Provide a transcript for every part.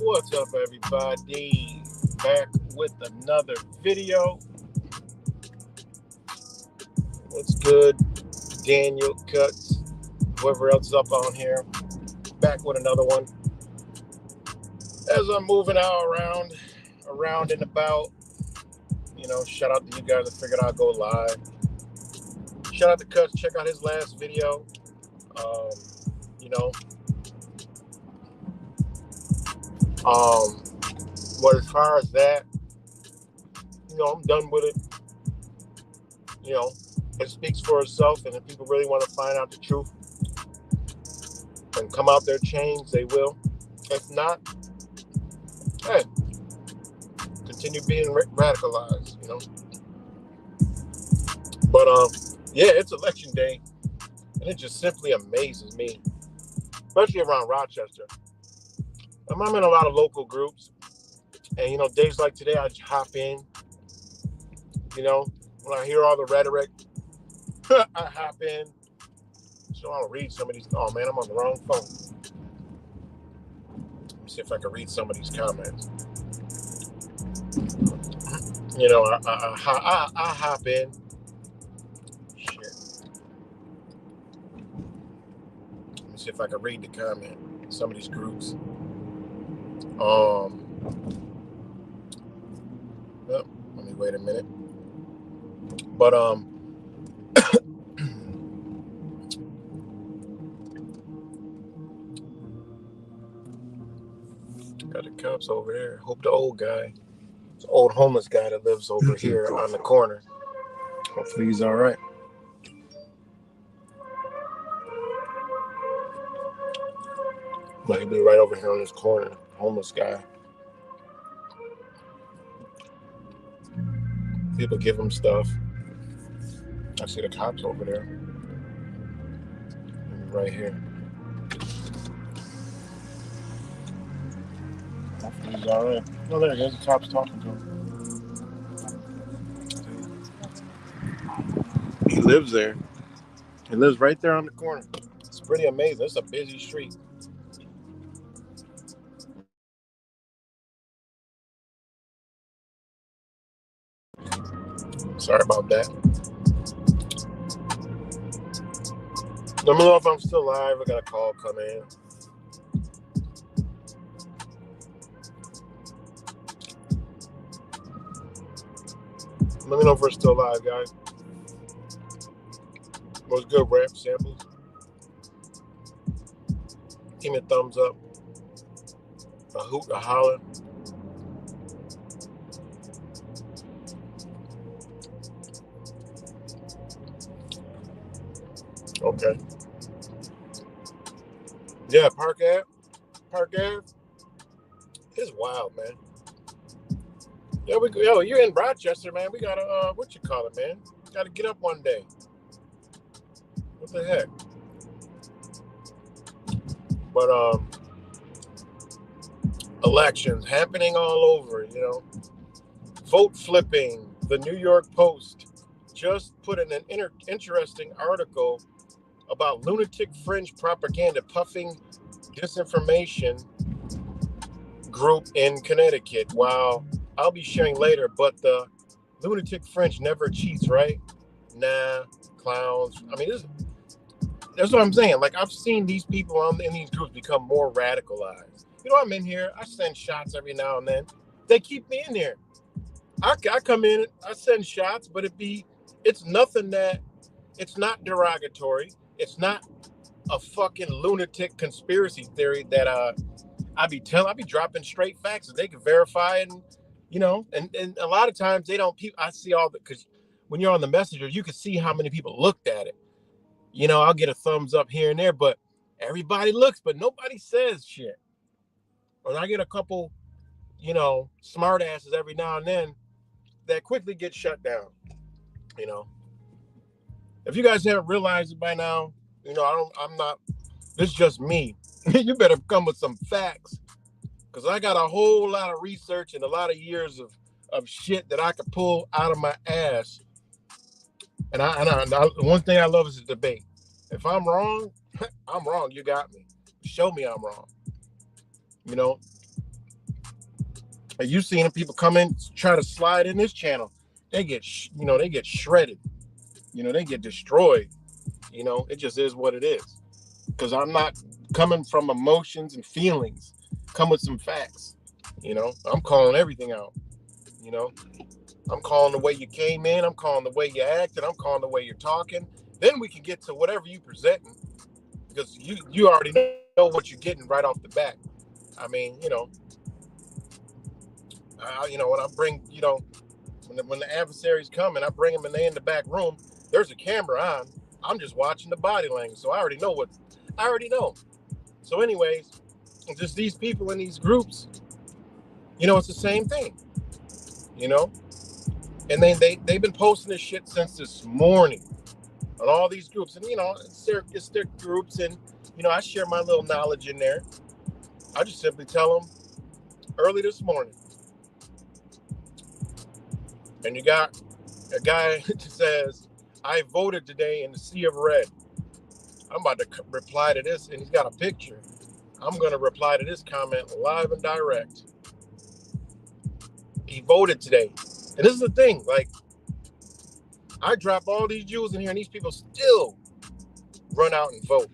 What's up, everybody? Back with another video. What's good? Daniel Cuts, whoever else is up on here. Back with another one. As I'm moving out around and about, shout out to you guys that figured I'd go live. Shout out to Cuts. Check out his last video. But as far as that, I'm done with it. It speaks for itself, and if people really want to find out the truth and come out their chains, they will. If not, hey, continue being radicalized, But yeah, it's election day, and it just simply amazes me, especially around Rochester. I'm in a lot of local groups, and days like today, I just hop in. When I hear all the rhetoric, I hop in. So I'll read some of these. Oh man, I'm on the wrong phone. Let me see if I can read some of these comments. I hop in. Shit. Let me see if I can read the comment. Some of these groups. wait a minute. But got the cops over there. Hope the old guy, the old homeless guy that lives over here on the corner. Hopefully he's all right. But he'll be right over here on this corner. Homeless guy. People give him stuff. I see the cops over there. Right here. Hopefully he's all right. Oh, there he is. The cop's talking to him. He lives there. He lives right there on the corner. It's pretty amazing. It's a busy street. Sorry about that. Let me know if I'm still live. I got a call come in. Let me know if we're still live, guys. What's good, Rap Samples? Give me a thumbs up. A hoot, a holler. Okay. Yeah, Park Ave. Park Ave. It's wild, man. Yeah, you're in Rochester, man. We gotta, what you call it, man? Gotta get up one day. What the heck? But, elections happening all over, you know. Vote flipping. The New York Post just put in an interesting article about lunatic fringe propaganda puffing disinformation group in Connecticut. Wow. I'll be sharing later, but the lunatic fringe never cheats, right? Nah, clowns. I mean, that's what I'm saying. Like, I've seen these people in these groups become more radicalized. You know, I'm in here. I send shots every now and then. They keep me in there. I come in, I send shots, but it's nothing that, it's not derogatory. It's not a fucking lunatic conspiracy theory that I be dropping straight facts that they can verify, and you know, and a lot of times they don't. I see all the, because when you're on the messenger, you can see how many people looked at it. You know, I'll get a thumbs up here and there, but everybody looks, but nobody says shit. And I get a couple, you know, smart asses every now and then that quickly get shut down. You know, if you guys haven't realized it by now, you know, I'm not. This is just me. You better come with some facts, because I got a whole lot of research and a lot of years of shit that I could pull out of my ass. And one thing I love is a debate. If I'm wrong, I'm wrong. You got me. Show me I'm wrong. You know, and you seen people come in, try to slide in this channel. They get, they get shredded. You know, they get destroyed. You know, it just is what it is. Because I'm not coming from emotions and feelings. Come with some facts. You know, I'm calling everything out. You know, I'm calling the way you came in. I'm calling the way you acted. I'm calling the way you're talking. Then we can get to whatever you presenting, because you already know what you're getting right off the bat. I mean, you know, when I bring, when the adversaries come and I bring them and they in the back room, there's a camera on. I'm just watching the body language, so I already know. So, anyways, just these people in these groups, you know, it's the same thing, you know. And then they've been posting this shit since this morning on all these groups. And, you know, it's their groups. And, you know, I share my little knowledge in there. I just simply tell them early this morning. And you got a guy that says, I voted today in the sea of red. I'm about to reply to this, and he's got a picture. I'm going to reply to this comment live and direct. He voted today. And this is the thing, like, I drop all these Jews in here, and these people still run out and vote.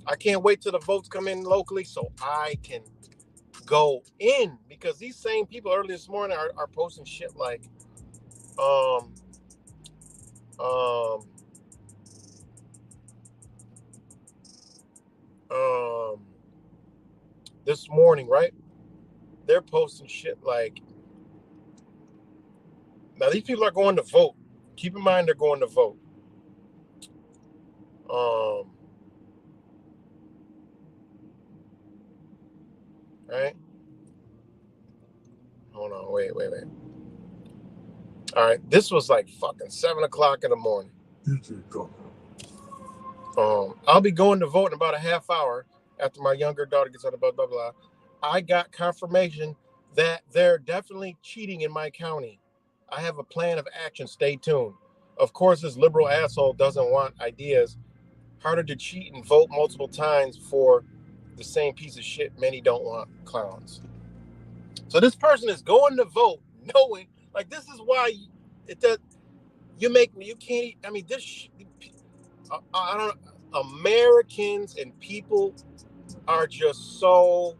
I can't wait till the votes come in locally so I can go in, because these same people early this morning are posting shit like, Um, um, um, this morning, right? They're posting shit like, now these people are going to vote. Keep in mind they're going to vote. Right? Hold on, wait. All right, this was like fucking 7 o'clock in the morning. I'll be going to vote in about a half hour after my younger daughter gets out of blah, blah, blah. I got confirmation that they're definitely cheating in my county. I have a plan of action. Stay tuned. Of course, this liberal asshole doesn't want ideas. Harder to cheat and vote multiple times for the same piece of shit. Many don't want clowns. So this person is going to vote knowing, like, this is why it does. You can't, I mean, I don't, Americans and people are just so,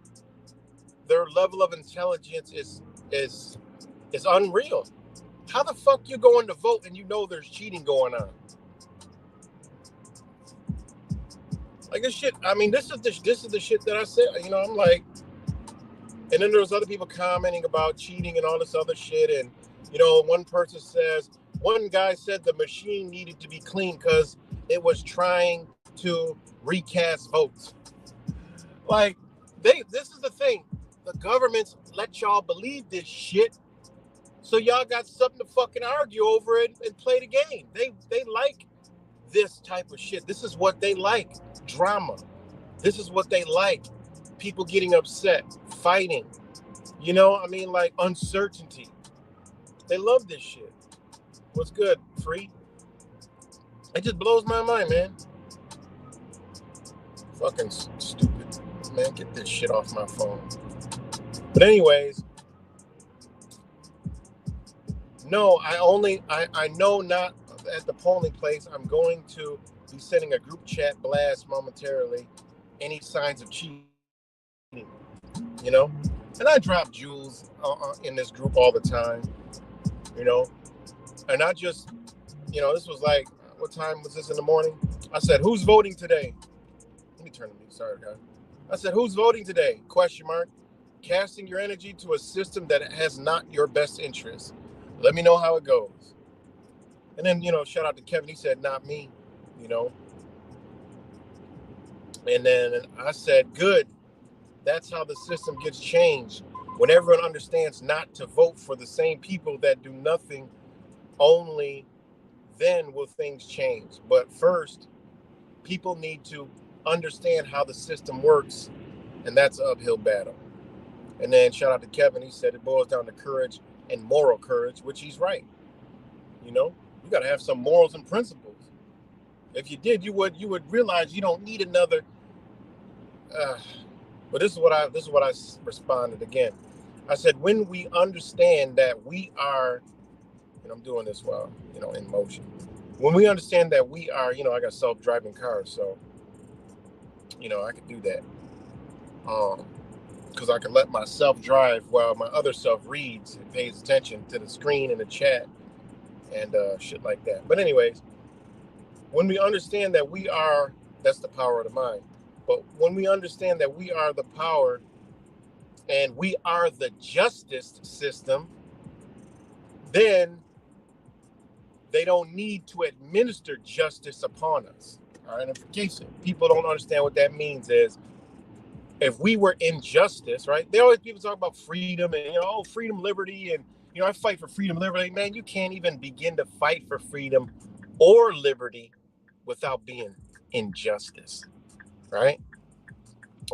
their level of intelligence is unreal. How the fuck you going to vote and you know there's cheating going on? Like, this shit, I mean, this is the shit that I said, you know, I'm like, and then there's other people commenting about cheating and all this other shit. And, you know, one guy said the machine needed to be clean because it was trying to recast votes. Like, this is the thing. The governments let y'all believe this shit, so y'all got something to fucking argue over it and play the game. They like this type of shit. This is what they like. Drama. This is what they like. People getting upset, fighting. You know, I mean, like, uncertainty. They love this shit. What's good, Free? It just blows my mind, man. Fucking stupid. Man, get this shit off my phone. But anyways, no, I know not at the polling place. I'm going to be sending a group chat blast momentarily. Any signs of cheating, you know? And I drop jewels in this group all the time, you know? And I just, you know, this was like, what time was this in the morning? I said, who's voting today? Let me turn to me. Sorry, guys. I said, who's voting today? Question mark. Casting your energy to a system that has not your best interest. Let me know how it goes. And then, you know, shout out to Kevin. He said, not me, you know. And then I said, good. That's how the system gets changed. When everyone understands not to vote for the same people that do nothing, only then will things change. But first, people need to understand how the system works, and that's an uphill battle. And then shout out to Kevin. He said it boils down to courage and moral courage, which he's right. You know, you got to have some morals and principles. If you did, you would realize you don't need another. But this is what I responded again. I said, when we understand that we are, and I'm doing this while, you know, in motion. When we understand that we are, you know, I got self-driving cars, so, you know, I could do that. Because I can let myself drive while my other self reads and pays attention to the screen and the chat and shit like that. But anyways, when we understand that we are, that's the power of the mind. But when we understand that we are the power and we are the justice system, then they don't need to administer justice upon us. All right, and in case people don't understand what that means is, if we were in justice, right? They always, people talk about freedom and, you know, oh, freedom, liberty, and, you know, I fight for freedom, liberty. Man, you can't even begin to fight for freedom or liberty without being in justice, right?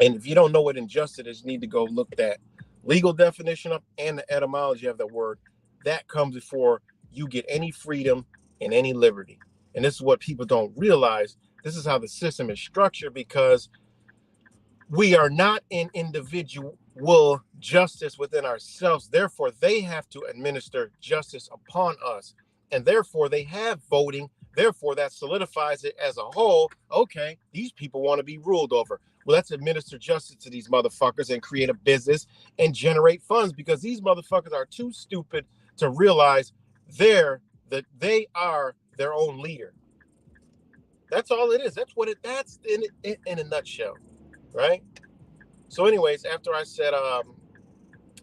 And if you don't know what injustice is, you need to go look that legal definition up and the etymology of the word. That comes before you get any freedom and any liberty. And this is what people don't realize. This is how the system is structured, because we are not in individual justice within ourselves. Therefore, they have to administer justice upon us. And therefore, they have voting. Therefore, that solidifies it as a whole. Okay, these people want to be ruled over. Well, let's administer justice to these motherfuckers and create a business and generate funds, because these motherfuckers are too stupid to realize they are their own leader. That's all it is. That's in a nutshell, right? So, anyways, after I said,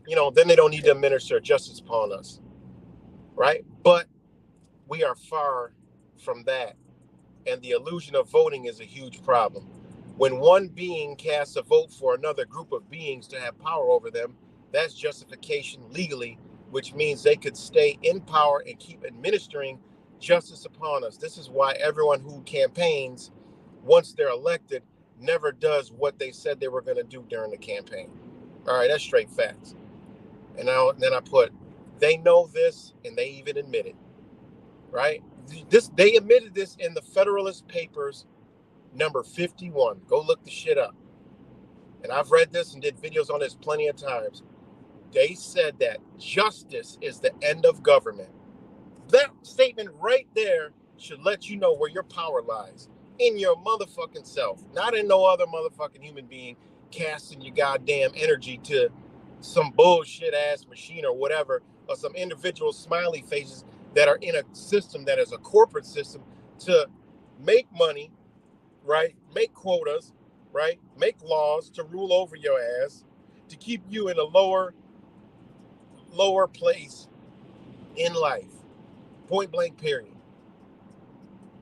then they don't need to administer justice upon us, right? But we are far from that, and the illusion of voting is a huge problem. When one being casts a vote for another group of beings to have power over them, that's justification legally, which means they could stay in power and keep administering justice upon us. This is why everyone who campaigns, once they're elected, never does what they said they were going to do during the campaign. All right, that's straight facts. And now then I put, they know this and they even admit it, right? They admitted this in the Federalist Papers number 51. Go look the shit up. And I've read this and did videos on this plenty of times. They said that justice is the end of government. That statement right there should let you know where your power lies. In your motherfucking self. Not in no other motherfucking human being casting your goddamn energy to some bullshit ass machine or whatever, or some individual smiley faces that are in a system that is a corporate system to make money, right? Make quotas, right? Make laws to rule over your ass, to keep you in a lower place in life. Point blank, period.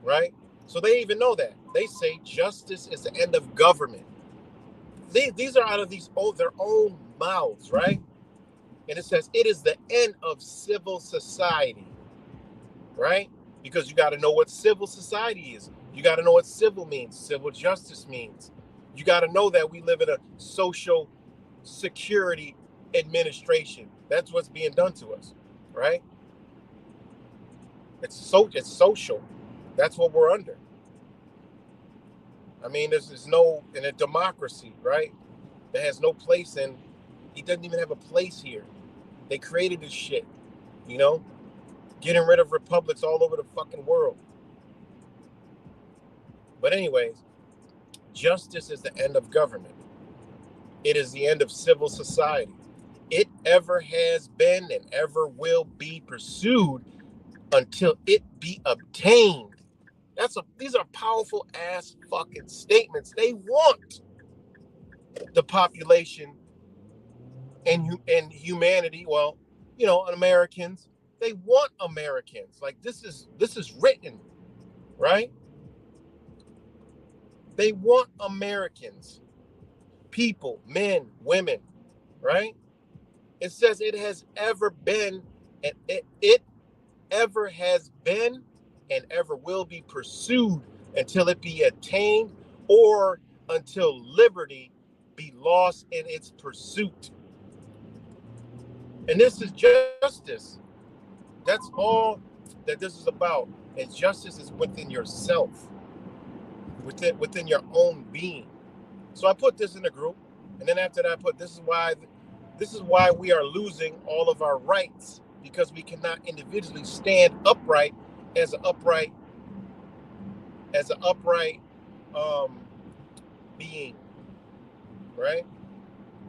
Right? So they even know that. They say justice is the end of government. These are out of their own mouths, right? And it says it is the end of civil society, right? Because you got to know what civil society is. You got to know what civil means, civil justice means. You got to know that we live in a social security administration. That's what's being done to us, right? It's social. That's what we're under. I mean, there's no, in a democracy, right? That has no place in, he doesn't even have a place here. They created this shit, getting rid of republics all over the fucking world. But anyways, justice is the end of government. It is the end of civil society. It ever has been and ever will be pursued until it be obtained. These are powerful ass fucking statements. They want the population and humanity, Americans, they want Americans. Like this is written, right? They want Americans, people, men, women, right? It says it has ever been, and it ever has been and ever will be pursued until it be attained or until liberty be lost in its pursuit. And this is justice. That's all that this is about. And justice is within yourself, within your own being. So I put this in a group, and then after that I put this is why we are losing all of our rights, because we cannot individually stand upright as an upright being, right?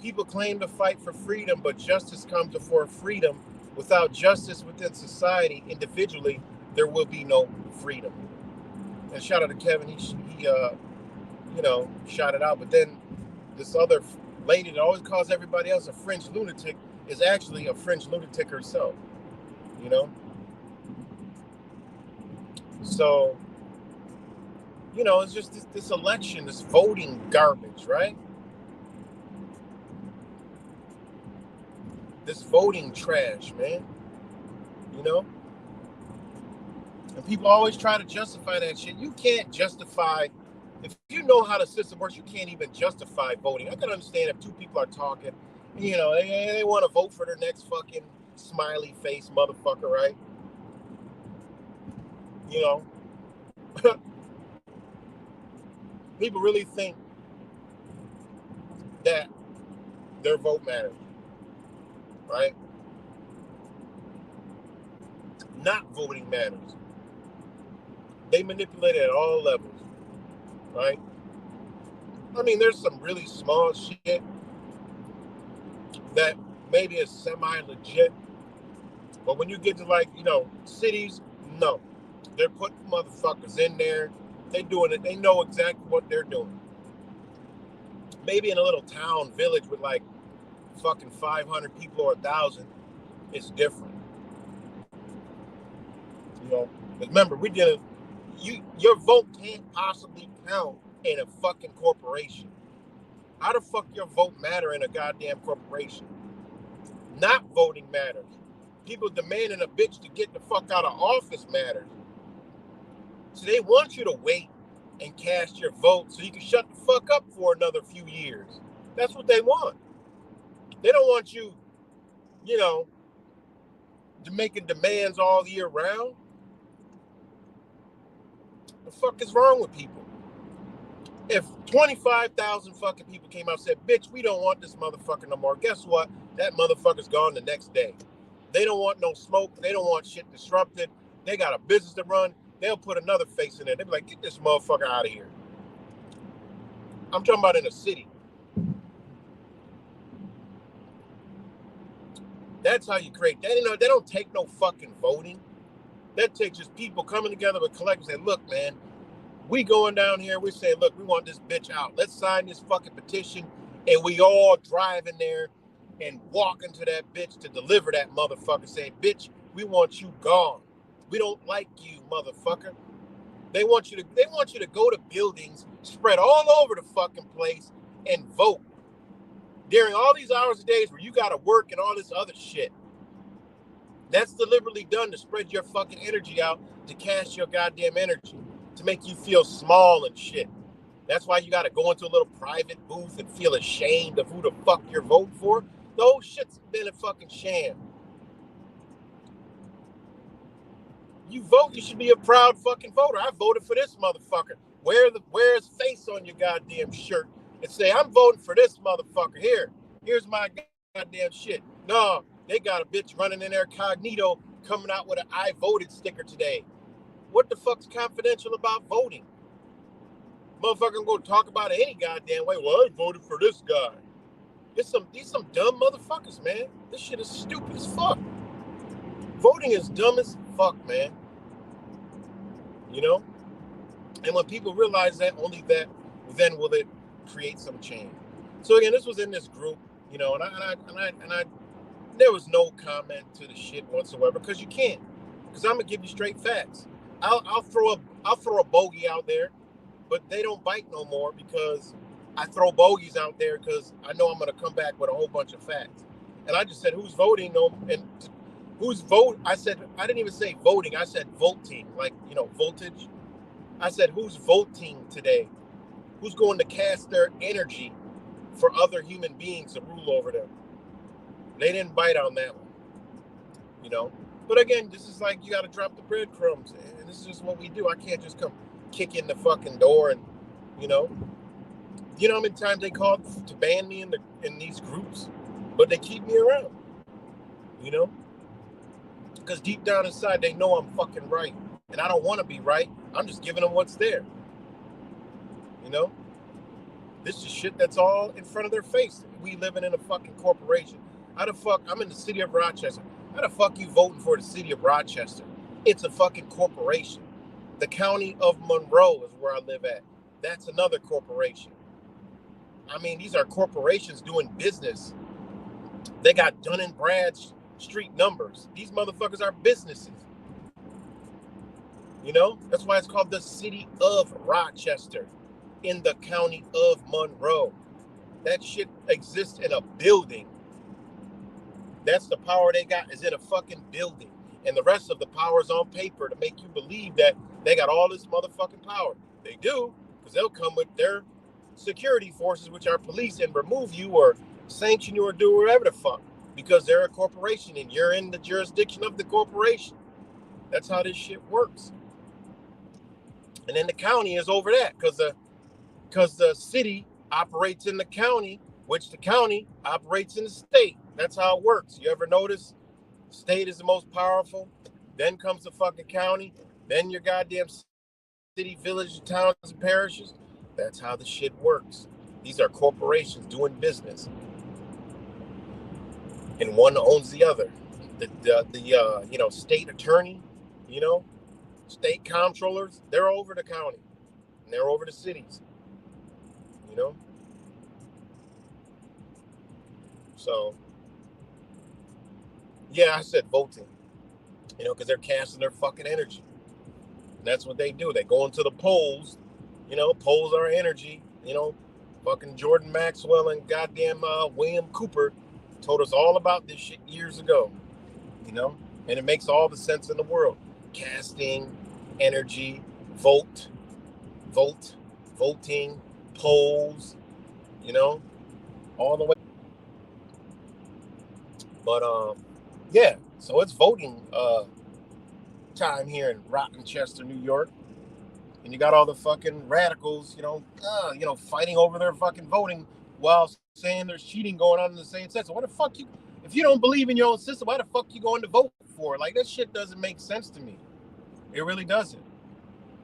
People claim to fight for freedom, but justice comes before freedom. Without justice within society, individually, there will be no freedom. And shout out to Kevin, he shot it out. But then this other lady that always calls everybody else a French lunatic is actually a French lunatic herself, So, it's just this election, this voting garbage, right? This voting trash, man. And people always try to justify that shit. You can't justify, if you know how the system works, you can't even justify voting. I can understand if two people are talking, they want to vote for their next fucking smiley face motherfucker, right? People really think that their vote matters, right? Not voting matters. They manipulate it at all levels, right? I mean, there's some really small shit that maybe is semi-legit, But when you get to like, cities, no. They're putting motherfuckers in there. They doing it. They know exactly what they're doing. Maybe in a little town, village with like fucking 500 people or 1,000, it's different. Remember, your vote can't possibly count in a fucking corporation. How the fuck your vote matter in a goddamn corporation? Not voting matters. People demanding a bitch to get the fuck out of office matters. So they want you to wait and cast your vote so you can shut the fuck up for another few years. That's what they want. They don't want you, making demands all year round. The fuck is wrong with people? If 25,000 fucking people came out and said, bitch, we don't want this motherfucker no more, guess what? That motherfucker's gone the next day. They don't want no smoke. They don't want shit disrupted. They got a business to run. They'll put another face in there. They'll be like, get this motherfucker out of here. I'm talking about in a city. That's how you create that. They don't take no fucking voting. That takes just people coming together with collectives and say, look, man, we going down here. We saying, look, we want this bitch out. Let's sign this fucking petition. And we all drive in there and walk into that bitch to deliver that motherfucker. Say, bitch, we want you gone. We don't like you, motherfucker. They want you to go to buildings spread all over the fucking place and vote during all these hours of days where you got to work and all this other shit. That's deliberately done to spread your fucking energy out, to cast your goddamn energy, to make you feel small and shit. That's why you got to go into a little private booth and feel ashamed of who the fuck you're voting for. The whole shit's been a fucking sham. You vote, you should be a proud fucking voter. I voted for this motherfucker. Wear his face on your goddamn shirt and say, I'm voting for this motherfucker. Here's my goddamn shit. No, they got a bitch running in there cognito coming out with an I voted sticker today. What the fuck's confidential about voting? Motherfucker gonna talk about it any goddamn way. Well, I voted for this guy. These some dumb motherfuckers, man. This shit is stupid as fuck. Voting is dumb as fuck, man. And when people realize that, only that, then will it create some change. So again, this was in this group, and I there was no comment to the shit whatsoever, because you can't. Because I'm gonna give you straight facts. I'll throw a bogey out there, but they don't bite no more because I throw bogeys out there because I know I'm gonna come back with a whole bunch of facts. And I just said, who's voting? Who's vote? I said, I didn't even say voting. I said voting, like, voltage. I said, who's voting today? Who's going to cast their energy for other human beings to rule over them? They didn't bite on that one, But again, this is like, you got to drop the breadcrumbs. And this is just what we do. I can't just come kick in the fucking door and, how many times they called to ban me in these groups? But they keep me around, Because deep down inside, they know I'm fucking right. And I don't want to be right. I'm just giving them what's there. This is shit that's all in front of their face. We living in a fucking corporation. How the fuck? I'm in the city of Rochester. How the fuck you voting for the city of Rochester? It's a fucking corporation. The county of Monroe is where I live at. That's another corporation. I mean, these are corporations doing business. They got Dun and Bradstreet numbers. These motherfuckers are businesses. That's why it's called the city of Rochester in the county of Monroe. That shit exists in a building. That's the power they got, is in a fucking building. And the rest of the power is on paper to make you believe that they got all this motherfucking power. They do, because they'll come with their security forces, which are police, and remove you or sanction you or do whatever the fuck, because they're a corporation and you're in the jurisdiction of the corporation. That's how this shit works. And then the county is over that, because the city operates in the county, which the county operates in the state. That's how it works. You ever notice? State is the most powerful. Then comes the fucking county. Then your goddamn city, village, towns, and parishes. That's how the shit works. These are corporations doing business. And one owns the other. the state attorney, state comptrollers, they're over the county and they're over the cities, you know. So yeah, I said voting, because they're casting their fucking energy. And that's what they do. They go into the polls, polls are energy, fucking Jordan Maxwell and goddamn William Cooper told us all about this shit years ago, and it makes all the sense in the world. Casting, energy, vote, voting, polls, all the way. But yeah, so it's voting time here in Rochester, New York. And you got all the fucking radicals, fighting over their fucking voting while saying there's cheating going on in the same system. What the fuck if you don't believe in your own system, why the fuck you going to vote for? Like, that shit doesn't make sense to me. It really doesn't.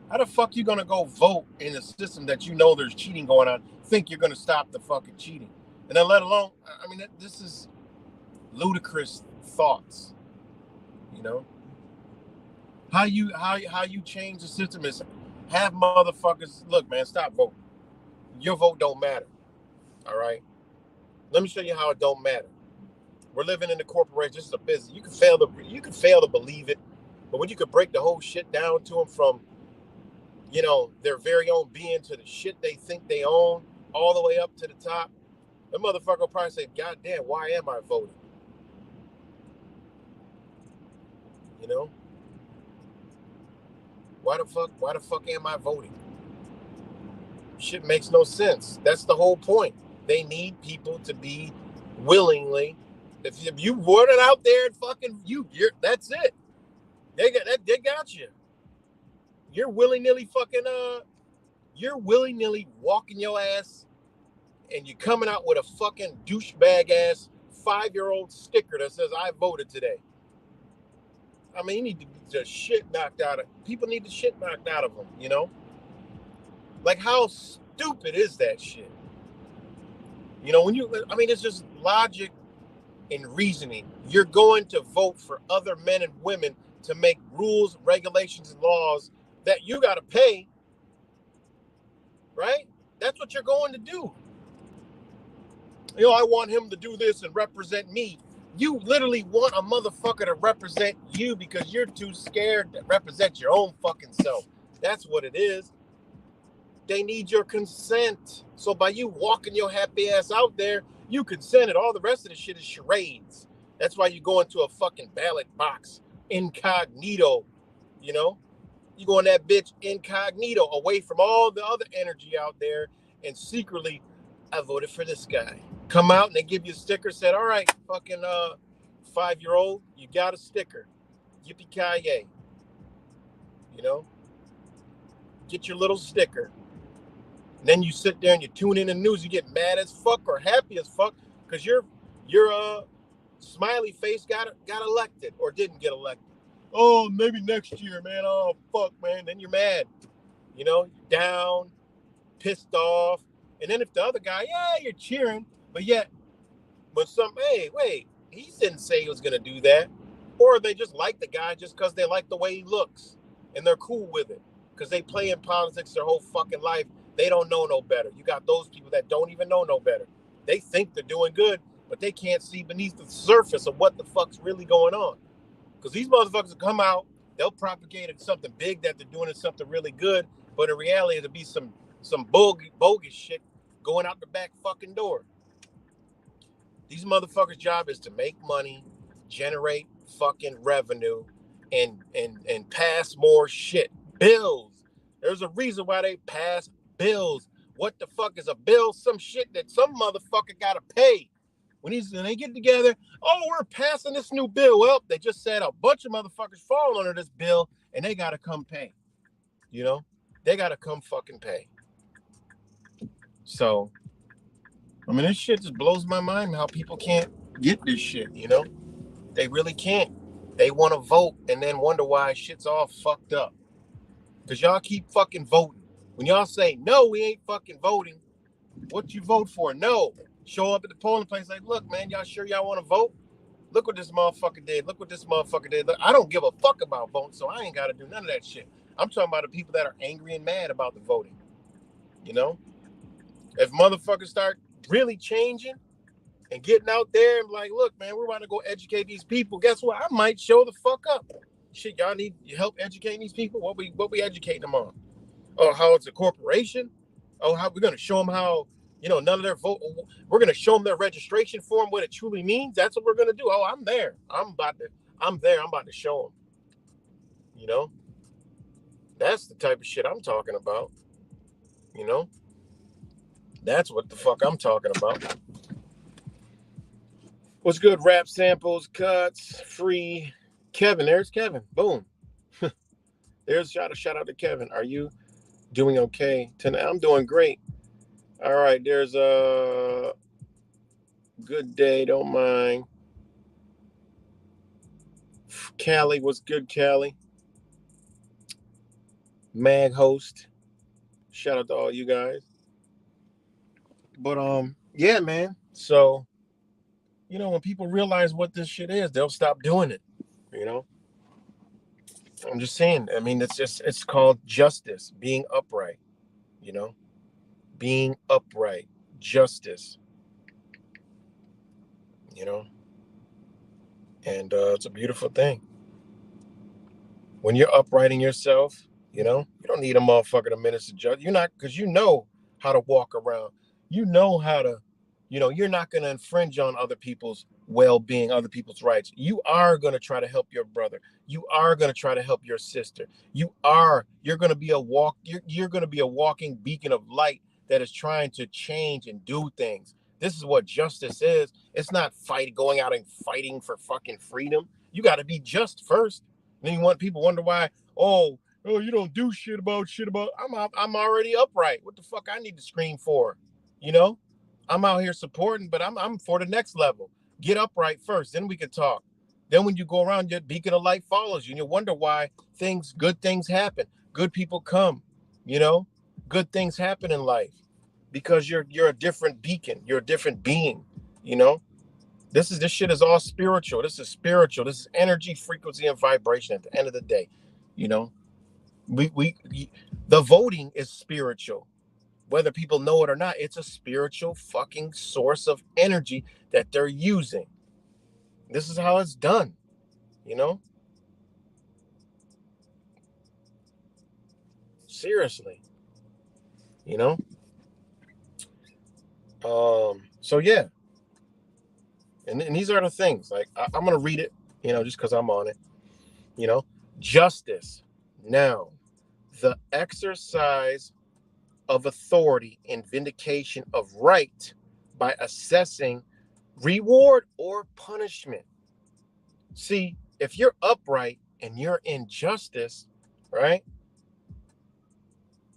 How the fuck you gonna go vote in a system that there's cheating going on? Think you're gonna stop the fucking cheating? And then let alone, this is ludicrous thoughts. How you change the system is have motherfuckers look, man, stop voting. Your vote don't matter. All right. Let me show you how it don't matter. We're living in the corporation. This is a business. You can fail to believe it, but when you could break the whole shit down to them from, their very own being to the shit they think they own, all the way up to the top, the motherfucker will probably say, "God damn, why am I voting?" Why the fuck am I voting? Shit makes no sense. That's the whole point. They need people to be willingly. If you word it out there and fucking that's it. They got you. You're willy-nilly walking your ass, and you're coming out with a fucking douchebag ass 5-year-old sticker that says "I voted today." You need to just shit knocked out of people. Need the shit knocked out of them. Like, how stupid is that shit? It's just logic and reasoning. You're going to vote for other men and women to make rules, regulations, and laws that you got to pay, right? That's what you're going to do. I want him to do this and represent me. You literally want a motherfucker to represent you because you're too scared to represent your own fucking self. That's what it is. They need your consent. So by you walking your happy ass out there, you consented. All the rest of the shit is charades. That's why you go into a fucking ballot box incognito, You go in that bitch incognito, away from all the other energy out there, and secretly, I voted for this guy. Come out and they give you a sticker, said, "All right, fucking 5-year-old, you got a sticker. Yippee-ki-yay." Get your little sticker. And then you sit there and you tune in the news, you get mad as fuck or happy as fuck because your smiley face got elected or didn't get elected. Oh, maybe next year, man. Oh, fuck, man. Then you're mad. You're down, pissed off. And then if the other guy, yeah, you're cheering, but yet when hey, wait, he didn't say he was going to do that. Or they just like the guy just because they like the way he looks and they're cool with it because they play in politics their whole fucking life. They don't know no better. You got those people that don't even know no better. They think they're doing good, but they can't see beneath the surface of what the fuck's really going on. Because these motherfuckers will come out, they'll propagate something big that they're doing something really good, but in reality, it'll be some bogus shit going out the back fucking door. These motherfuckers' job is to make money, generate fucking revenue, and pass more shit. Bills. There's a reason why they pass bills. What the fuck is a bill? Some shit that some motherfucker gotta pay. When they get together, oh, we're passing this new bill. Well, they just said a bunch of motherfuckers fall under this bill and they gotta come pay. They gotta come fucking pay. So, this shit just blows my mind how people can't get this shit, They really can't. They want to vote and then wonder why shit's all fucked up. Because y'all keep fucking voting. When y'all say, no, we ain't fucking voting, what you vote for? No. Show up at the polling place like, look, man, y'all sure y'all want to vote? Look what this motherfucker did. Look what this motherfucker did. Look, I don't give a fuck about voting, so I ain't got to do none of that shit. I'm talking about the people that are angry and mad about the voting. You know, if motherfuckers start really changing and getting out there and like, look, man, we're about to go educate these people. Guess what? I might show the fuck up. Shit, y'all need help educating these people. What we educating them on? Oh, how it's a corporation. Oh, how we're gonna show them how, none of their vote. We're gonna show them their registration form, what it truly means. That's what we're gonna do. Oh, I'm there. I'm there. I'm about to show them. That's the type of shit I'm talking about. That's what the fuck I'm talking about. What's good? Rap samples, cuts, free. Kevin, there's Kevin. Boom. There's a shout out to Kevin. Are you doing okay tonight? I'm doing great. All right, there's a good day. Don't mind. Callie, what's good, Callie? Mag host. Shout out to all you guys. But yeah, man. So, when people realize what this shit is, they'll stop doing it. I'm just saying. I mean, it's called justice, being upright. Being upright, justice. And it's a beautiful thing. When you're uprighting yourself, you don't need a motherfucker to minister judge. You're not, because you know how to walk around. You know how to, you're not going to infringe on other people's well-being, other people's rights. You are going to try to help your brother. You are going to try to help your sister. You're going to be you're going to be a walking beacon of light that is trying to change and do things. This is what justice is. It's not going out and fighting for fucking freedom. You got to be just first. And then people wonder why, oh, you don't do shit about. I'm already upright. What the fuck I need to scream for? I'm out here supporting, but I'm for the next level. Get upright first, then we can talk. Then when you go around, your beacon of light follows you, and you wonder why good things happen. Good people come, good things happen in life because you're a different beacon. You're a different being, This shit is all spiritual. This is spiritual. This is energy, frequency, and vibration at the end of the day. The voting is spiritual. Whether people know it or not, it's a spiritual fucking source of energy that they're using. This is how it's done, Seriously, So yeah. And these are the things. Like, I'm going to read it, just because I'm on it. Justice. Now, the exercise of authority and vindication of right by assessing reward or punishment. See, if you're upright and you're in justice, right,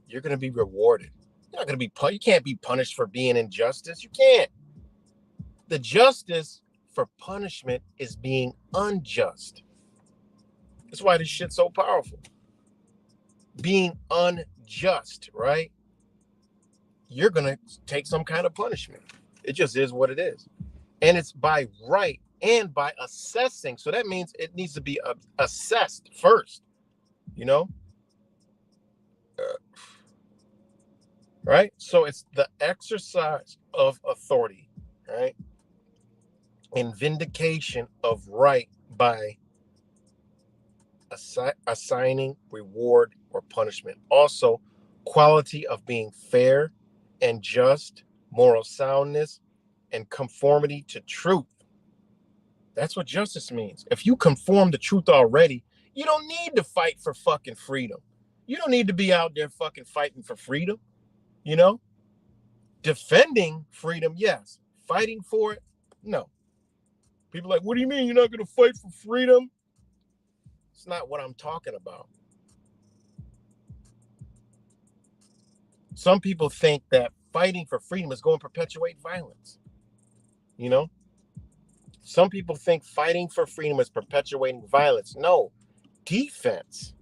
you're going to be rewarded. You're not going to be you can't be punished for being in justice. You can't. The justice for punishment is being unjust. That's why this shit's so powerful. Being unjust, right? You're going to take some kind of punishment. It just is what it is. And it's by right and by assessing. So that means it needs to be assessed first, right? So it's the exercise of authority, right? And vindication of right by assigning reward or punishment. Also, quality of being fair and just, moral soundness, and conformity to truth. That's what justice means. If you conform to truth already, you don't need to fight for fucking freedom. You don't need to be out there fucking fighting for freedom, Defending freedom, yes. Fighting for it, no. People are like, what do you mean you're not going to fight for freedom? It's not what I'm talking about. Some people think that fighting for freedom is going to perpetuate violence. Some people think fighting for freedom is perpetuating violence. No, defense,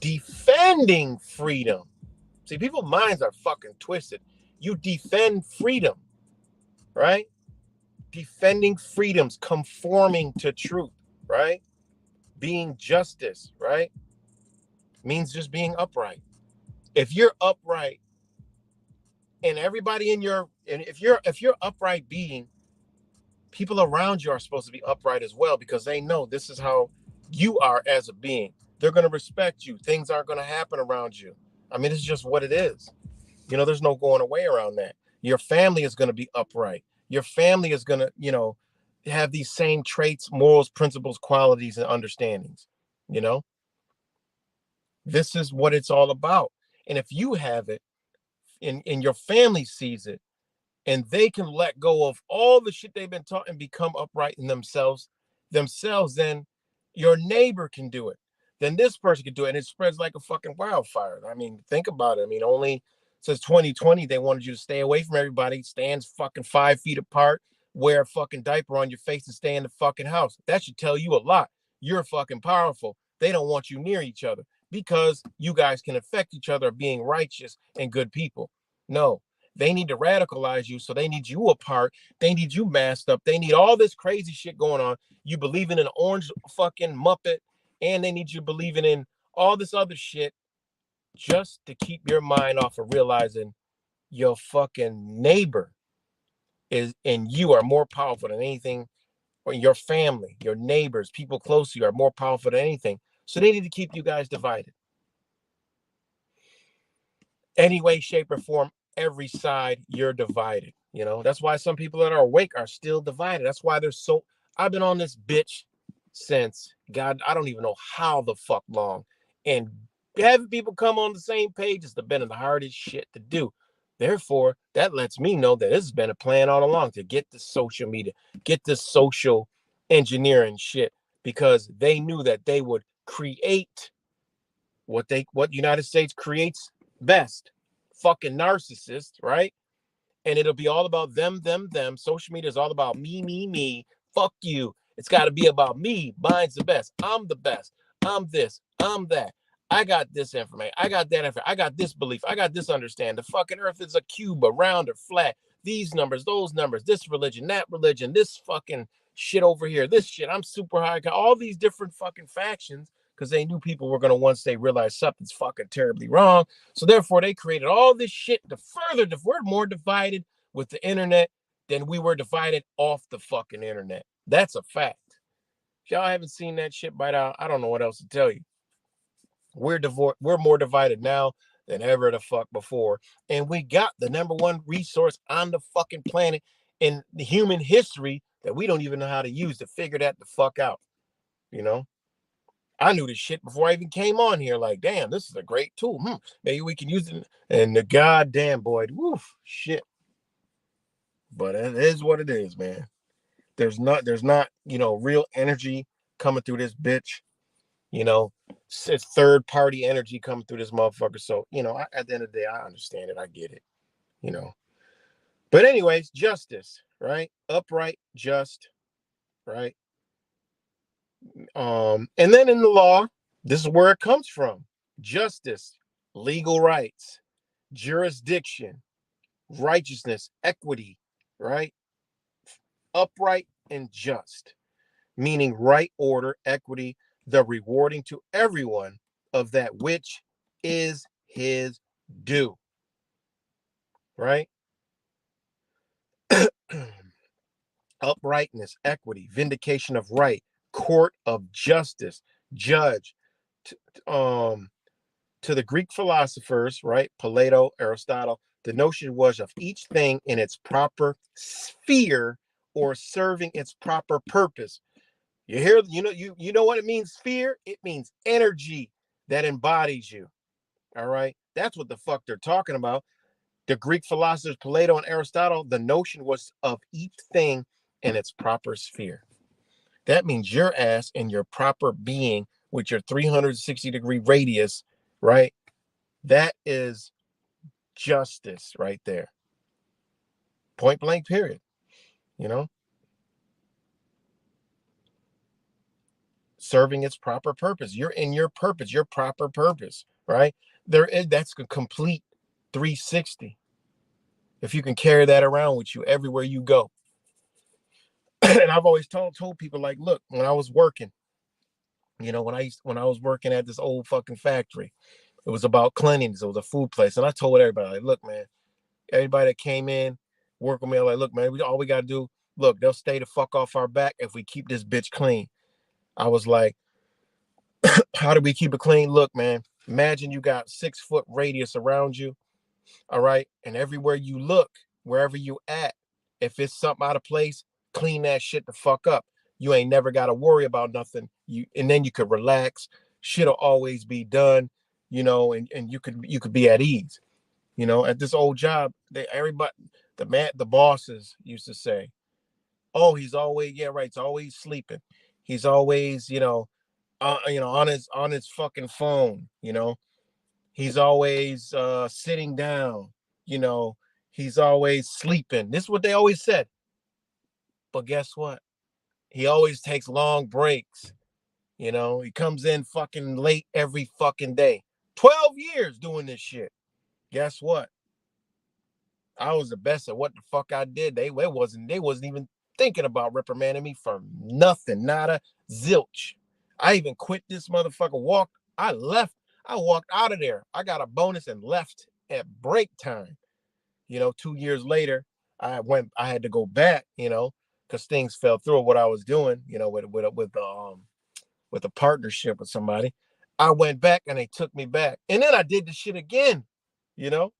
defending freedom. See, people's minds are fucking twisted. You defend freedom, right? defending freedoms, conforming to truth, right? Being justice, right? Means just being upright. If you're upright and everybody in your, and if you're upright being, people around you are supposed to be upright as well, because they know this is how you are as a being. They're going to respect you. Things aren't going to happen around you. I mean, it's just what it is. You know, there's no going away around that. Your family is going to be upright. Your family is going to, have these same traits, morals, principles, qualities, and understandings. You know, this is what it's all about. And if you have it and your family sees it, and they can let go of all the shit they've been taught and become upright in themselves, then your neighbor can do it. Then this person can do it, and it spreads like a fucking wildfire. I mean, think about it. I mean, only since 2020 they wanted you to stay away from everybody, stand fucking 5 feet apart, wear a fucking diaper on your face, and stay in the fucking house. That should tell you a lot. You're fucking powerful. They don't want you near each other because you guys can affect each other being righteous and good people. No, they need to radicalize you, so they need you apart. They need you masked up. They need all this crazy shit going on. You believing in an orange fucking Muppet, and they need you believing in all this other shit just to keep your mind off of realizing your fucking neighbor is, and you are more powerful than anything, or your family, your neighbors, people close to you are more powerful than anything. So they need to keep you guys divided. Any way, shape, or form, every side, you're divided. That's why some people that are awake are still divided. That's why there's so, I've been on this bitch since, God, I don't even know how the fuck long. And having people come on the same page has been the hardest shit to do. Therefore, that lets me know that this has been a plan all along to get the social media, get this social engineering shit, because they knew that they would create what United States creates best, fucking narcissists, right? And it'll be all about them. Social media is all about me. Fuck you. It's got to be about me. Mine's the best. I'm the best. I'm this. I'm that. I got this information. I got that information. I got this belief. I got this understanding. The fucking earth is a cube, a round or flat. These numbers, those numbers, this religion, that religion, this fucking shit over here, this shit. I'm super high. All these different fucking factions, because they knew people were going to, once they realize something's fucking terribly wrong. So therefore, they created all this shit to further, we're more divided with the internet than we were divided off the fucking internet. That's a fact. If y'all haven't seen that shit by now, I don't know what else to tell you. We're more divided now than ever the fuck before. And we got the number one resource on the fucking planet in the human history that we don't even know how to use to figure that the fuck out. I knew this shit before I even came on here. Like, damn, this is a great tool. Maybe we can use it. And the goddamn boy, woof, shit. But it is what it is, man. There's not, real energy coming through this bitch. It's third party energy coming through this motherfucker. So, at the end of the day, I understand it. I get it. But anyways, justice, right? Upright, just, right? And then in the law, this is where it comes from. Justice, legal rights, jurisdiction, righteousness, equity, right? Upright and just, meaning right order, equity, the rewarding to everyone of that which is his due, right? Uprightness, equity, vindication of right, court of justice, judge. To the Greek philosophers, right? Plato, Aristotle, the notion was of each thing in its proper sphere or serving its proper purpose. You hear, you know what it means, sphere? It means energy that embodies you. All right. That's what the fuck they're talking about. The Greek philosophers, Plato and Aristotle, the notion was of each thing in its proper sphere. That means your ass in your proper being with your 360-degree radius, right? That is justice right there. Point blank, period. Serving its proper purpose. You're in your purpose, your proper purpose, right? That's a complete 360. If you can carry that around with you everywhere you go. And I've always told people, like, look, when I was working, when I was working at this old fucking factory, it was about cleanliness. It was a food place. And I told everybody, like, look, man, everybody that came in, work with me, I'm like, look, man, all we got to do, look, they'll stay the fuck off our back if we keep this bitch clean. I was like, how do we keep it clean? Look, man, imagine you got 6 foot radius around you. All right. And everywhere you look, wherever you at, if it's something out of place, clean that shit the fuck up. You ain't never got to worry about nothing. And then you could relax. Shit'll always be done, and you could be at ease. At this old job, everybody, the bosses used to say, oh, he's always, yeah, right, he's always sleeping. He's always, on his fucking phone. He's always sitting down. You know, he's always sleeping. This is what they always said. But guess what? He always takes long breaks. He comes in fucking late every fucking day. 12 years doing this shit. Guess what? I was the best at what the fuck I did. They wasn't even thinking about reprimanding me for nothing, nada, zilch. I even quit this motherfucker. I left. I walked out of there. I got a bonus and left at break time. 2 years later, I had to go back, because things fell through what I was doing, with a partnership with somebody. I went back and they took me back. And then I did the shit again, you know?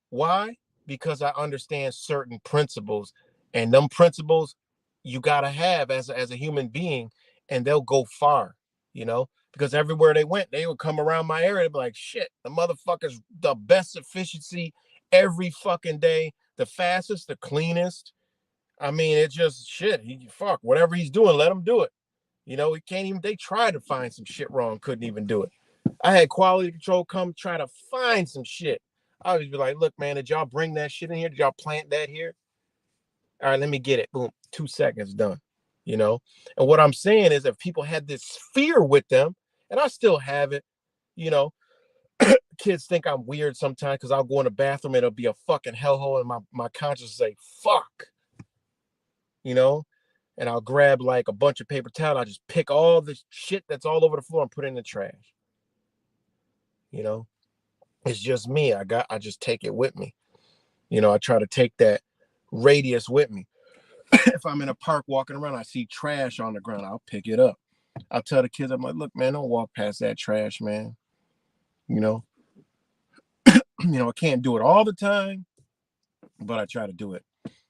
Why? Because I understand certain principles, and them principles you gotta have as a human being, and they'll go far, because everywhere they went, they would come around my area and be like, shit, the motherfucker's the best efficiency every fucking day, the fastest, the cleanest. I mean, it's just shit. Fuck, whatever he's doing, let him do it. He can't even, they tried to find some shit wrong, couldn't even do it. I had quality control come try to find some shit. I would be like, look, man, did y'all bring that shit in here? Did y'all plant that here? All right, let me get it. Boom, 2 seconds, done. And what I'm saying is, if people had this fear with them, and I still have it, you know, kids think I'm weird sometimes because I'll go in the bathroom and it'll be a fucking hellhole, and my conscience say, fuck, and I'll grab like a bunch of paper towel. I just pick all the shit that's all over the floor and put it in the trash. It's just me. I just take it with me. I try to take that radius with me. If I'm in a park walking around, I see trash on the ground, I'll pick it up. I'll tell the kids, I'm like, look, man, don't walk past that trash, man. I can't do it all the time, but I try to do it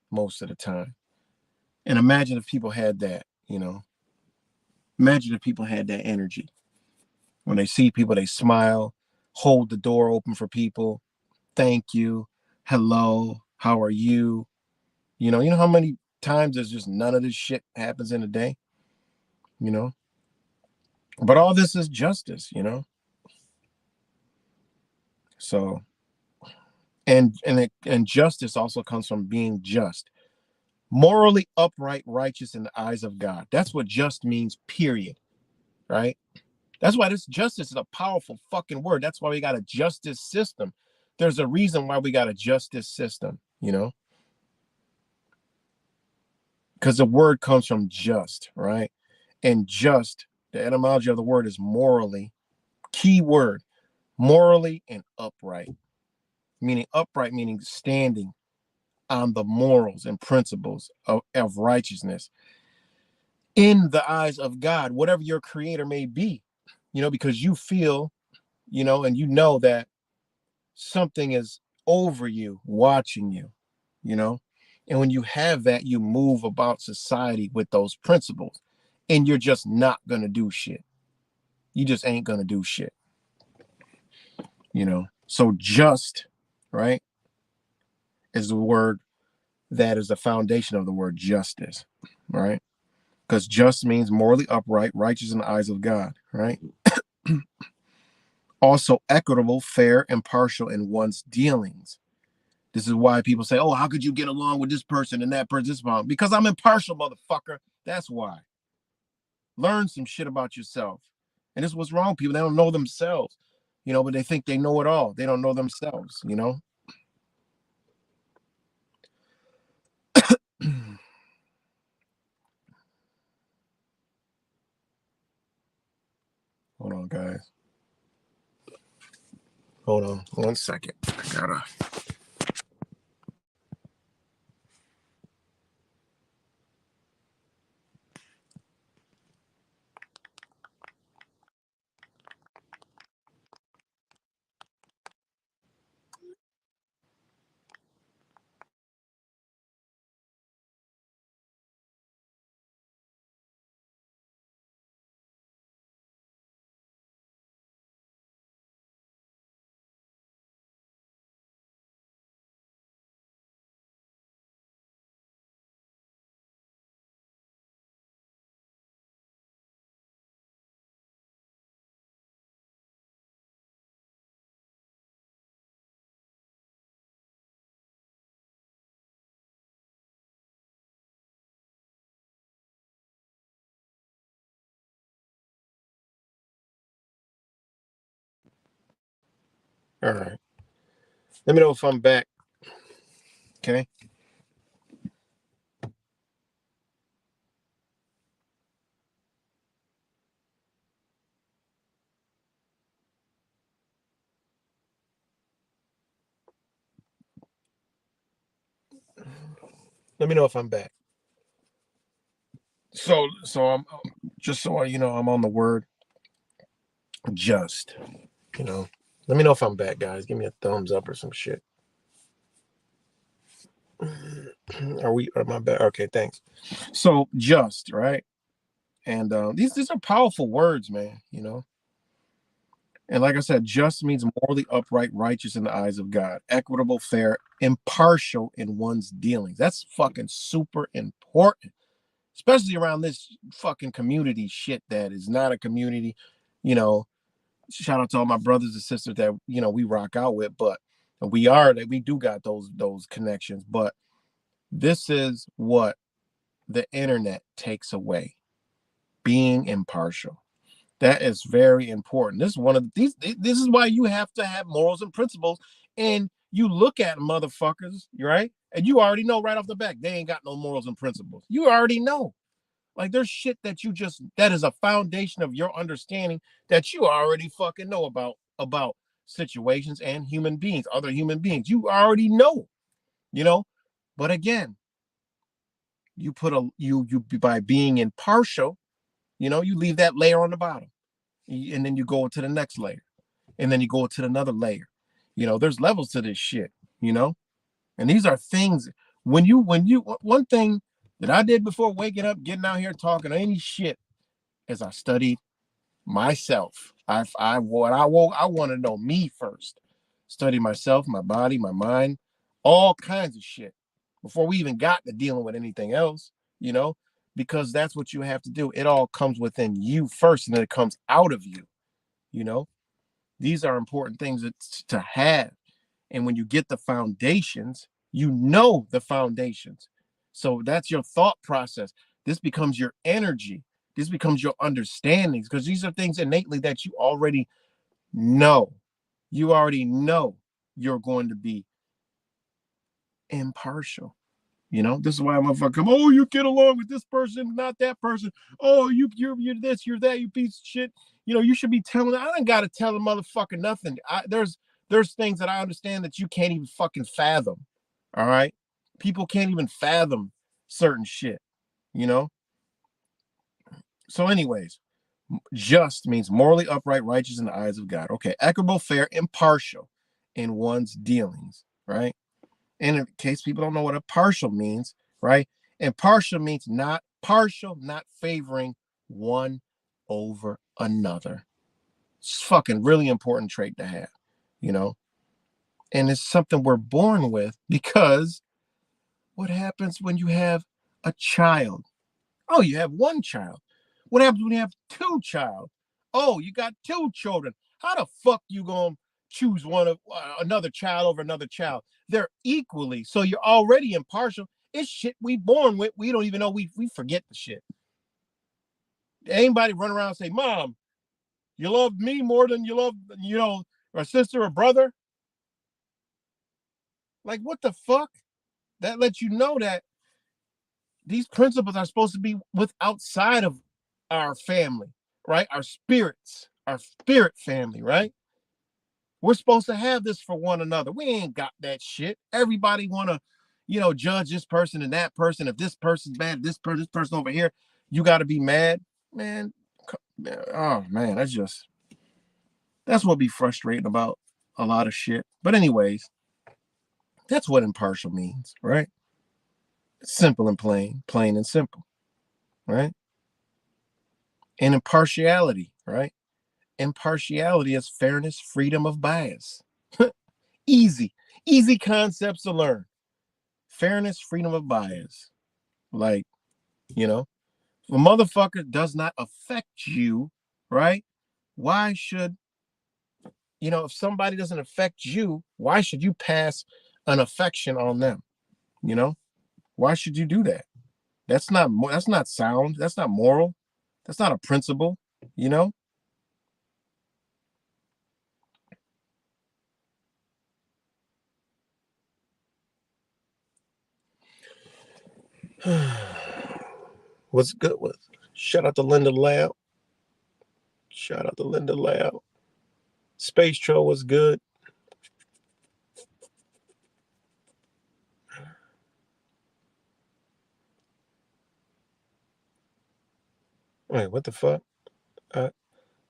most of the time. And imagine if people had that, imagine if people had that energy. When they see people, they smile, hold the door open for people. Thank you. Hello. How are you? You know how many times there's just none of this shit happens in a day, but all this is justice, So, and justice also comes from being just, morally upright, righteous in the eyes of God. That's what just means, period. Right? That's why this justice is a powerful fucking word. That's why we got a justice system. There's a reason why we got a justice system, because the word comes from just, right? And just, the etymology of the word is morally, key word, morally and upright, meaning standing on the morals and principles of righteousness in the eyes of God, whatever your creator may be, because you feel, and that something is over you, watching you, and when you have that, you move about society with those principles, and you're just not gonna do shit. You just ain't gonna do shit. So just, right, is the word that is the foundation of the word justice, right? Because just means morally upright, righteous in the eyes of God, right? Also equitable, fair, impartial in one's dealings. This is why people say, oh, how could you get along with this person and that person? This one? Because I'm impartial, motherfucker. That's why. Learn some shit about yourself. And this is what's wrong. People, they don't know themselves, but they think they know it all. They don't know themselves, Hold on, guys. Hold on 1 second. I gotta. All right. Let me know if I'm back. Okay. Let me know if I'm back. So I'm just so you know, I'm on the word just. You know, let me know if I'm back, guys. Give me a thumbs up or some shit. Am I back? Okay, thanks. So just right, and these are powerful words, man. You know, and like I said, just means morally upright, righteous in the eyes of God, equitable, fair, impartial in one's dealings. That's fucking super important, especially around this fucking community shit that is not a community. You know, shout out to all my brothers and sisters that we rock out with, but we do got those connections. But this is what the internet takes away: being impartial. That is very important. This is one of these. This is why you have to have morals and principles. And you look at motherfuckers, right? And you already know right off the bat they ain't got no morals and principles. You already know. Like there's shit that is a foundation of your understanding that you already fucking know about situations and human beings, other human beings. You already know, you know. But again, you put a you by being impartial, you leave that layer on the bottom, and then you go to the next layer, and then you go to another layer. There's levels to this shit, and these are things when you one thing that I did before waking up, getting out here talking any shit, is I studied myself. I want to know me first. Study myself, my body, my mind, all kinds of shit before we even got to dealing with anything else, because that's what you have to do. It all comes within you first, and then it comes out of you. You know, these are important things to have. And when you get the foundations, the foundations. So that's your thought process. This becomes your energy. This becomes your understandings, because these are things innately that you already know. You already know you're going to be impartial. This is why I'm motherfucker come. Oh, you get along with this person, not that person. Oh, you're this, you're that, you piece of shit. You should be telling. I don't gotta tell a motherfucker nothing. There's things that I understand that you can't even fucking fathom. All right, people can't even fathom certain shit. You know. So, anyways, just means morally upright, righteous in the eyes of God. Okay, equitable, fair, impartial in one's dealings. Right. And in case people don't know what a partial means, right? Impartial means not partial, not favoring one over another. It's fucking really important trait to have, you know? And it's something we're born with, because what happens when you have a child? Oh, you have one child. What happens when you have two child? Oh, you got two children. How the fuck you gonna choose one of another child over another child? They're equally. So you're already impartial. It's shit we born with. We don't even know. We forget the shit. Anybody run around and say, "Mom, you love me more than you love, a sister or brother"? Like, what the fuck? That lets you know that these principles are supposed to be with outside of our family, right? Our spirits, our spirit family, right? We're supposed to have this for one another. We ain't got that shit. Everybody want to, judge this person and that person. If this person's bad, this person over here, you got to be mad, man. Oh man, that's what be frustrating about a lot of shit. But anyways, that's what impartial means, right? It's simple and plain and simple, right? And impartiality, right? Impartiality is fairness, freedom of bias. Easy, easy concepts to learn. Fairness, freedom of bias. Like, if a motherfucker does not affect you, right? Why should, if somebody doesn't affect you, why should you pass an affection on them? You know, why should you do that? That's not sound. That's not moral. That's not a principle, you know? What's good with shout out to Linda Lab. Shout out to Linda Lab. Space Troll was good. Wait, what the fuck?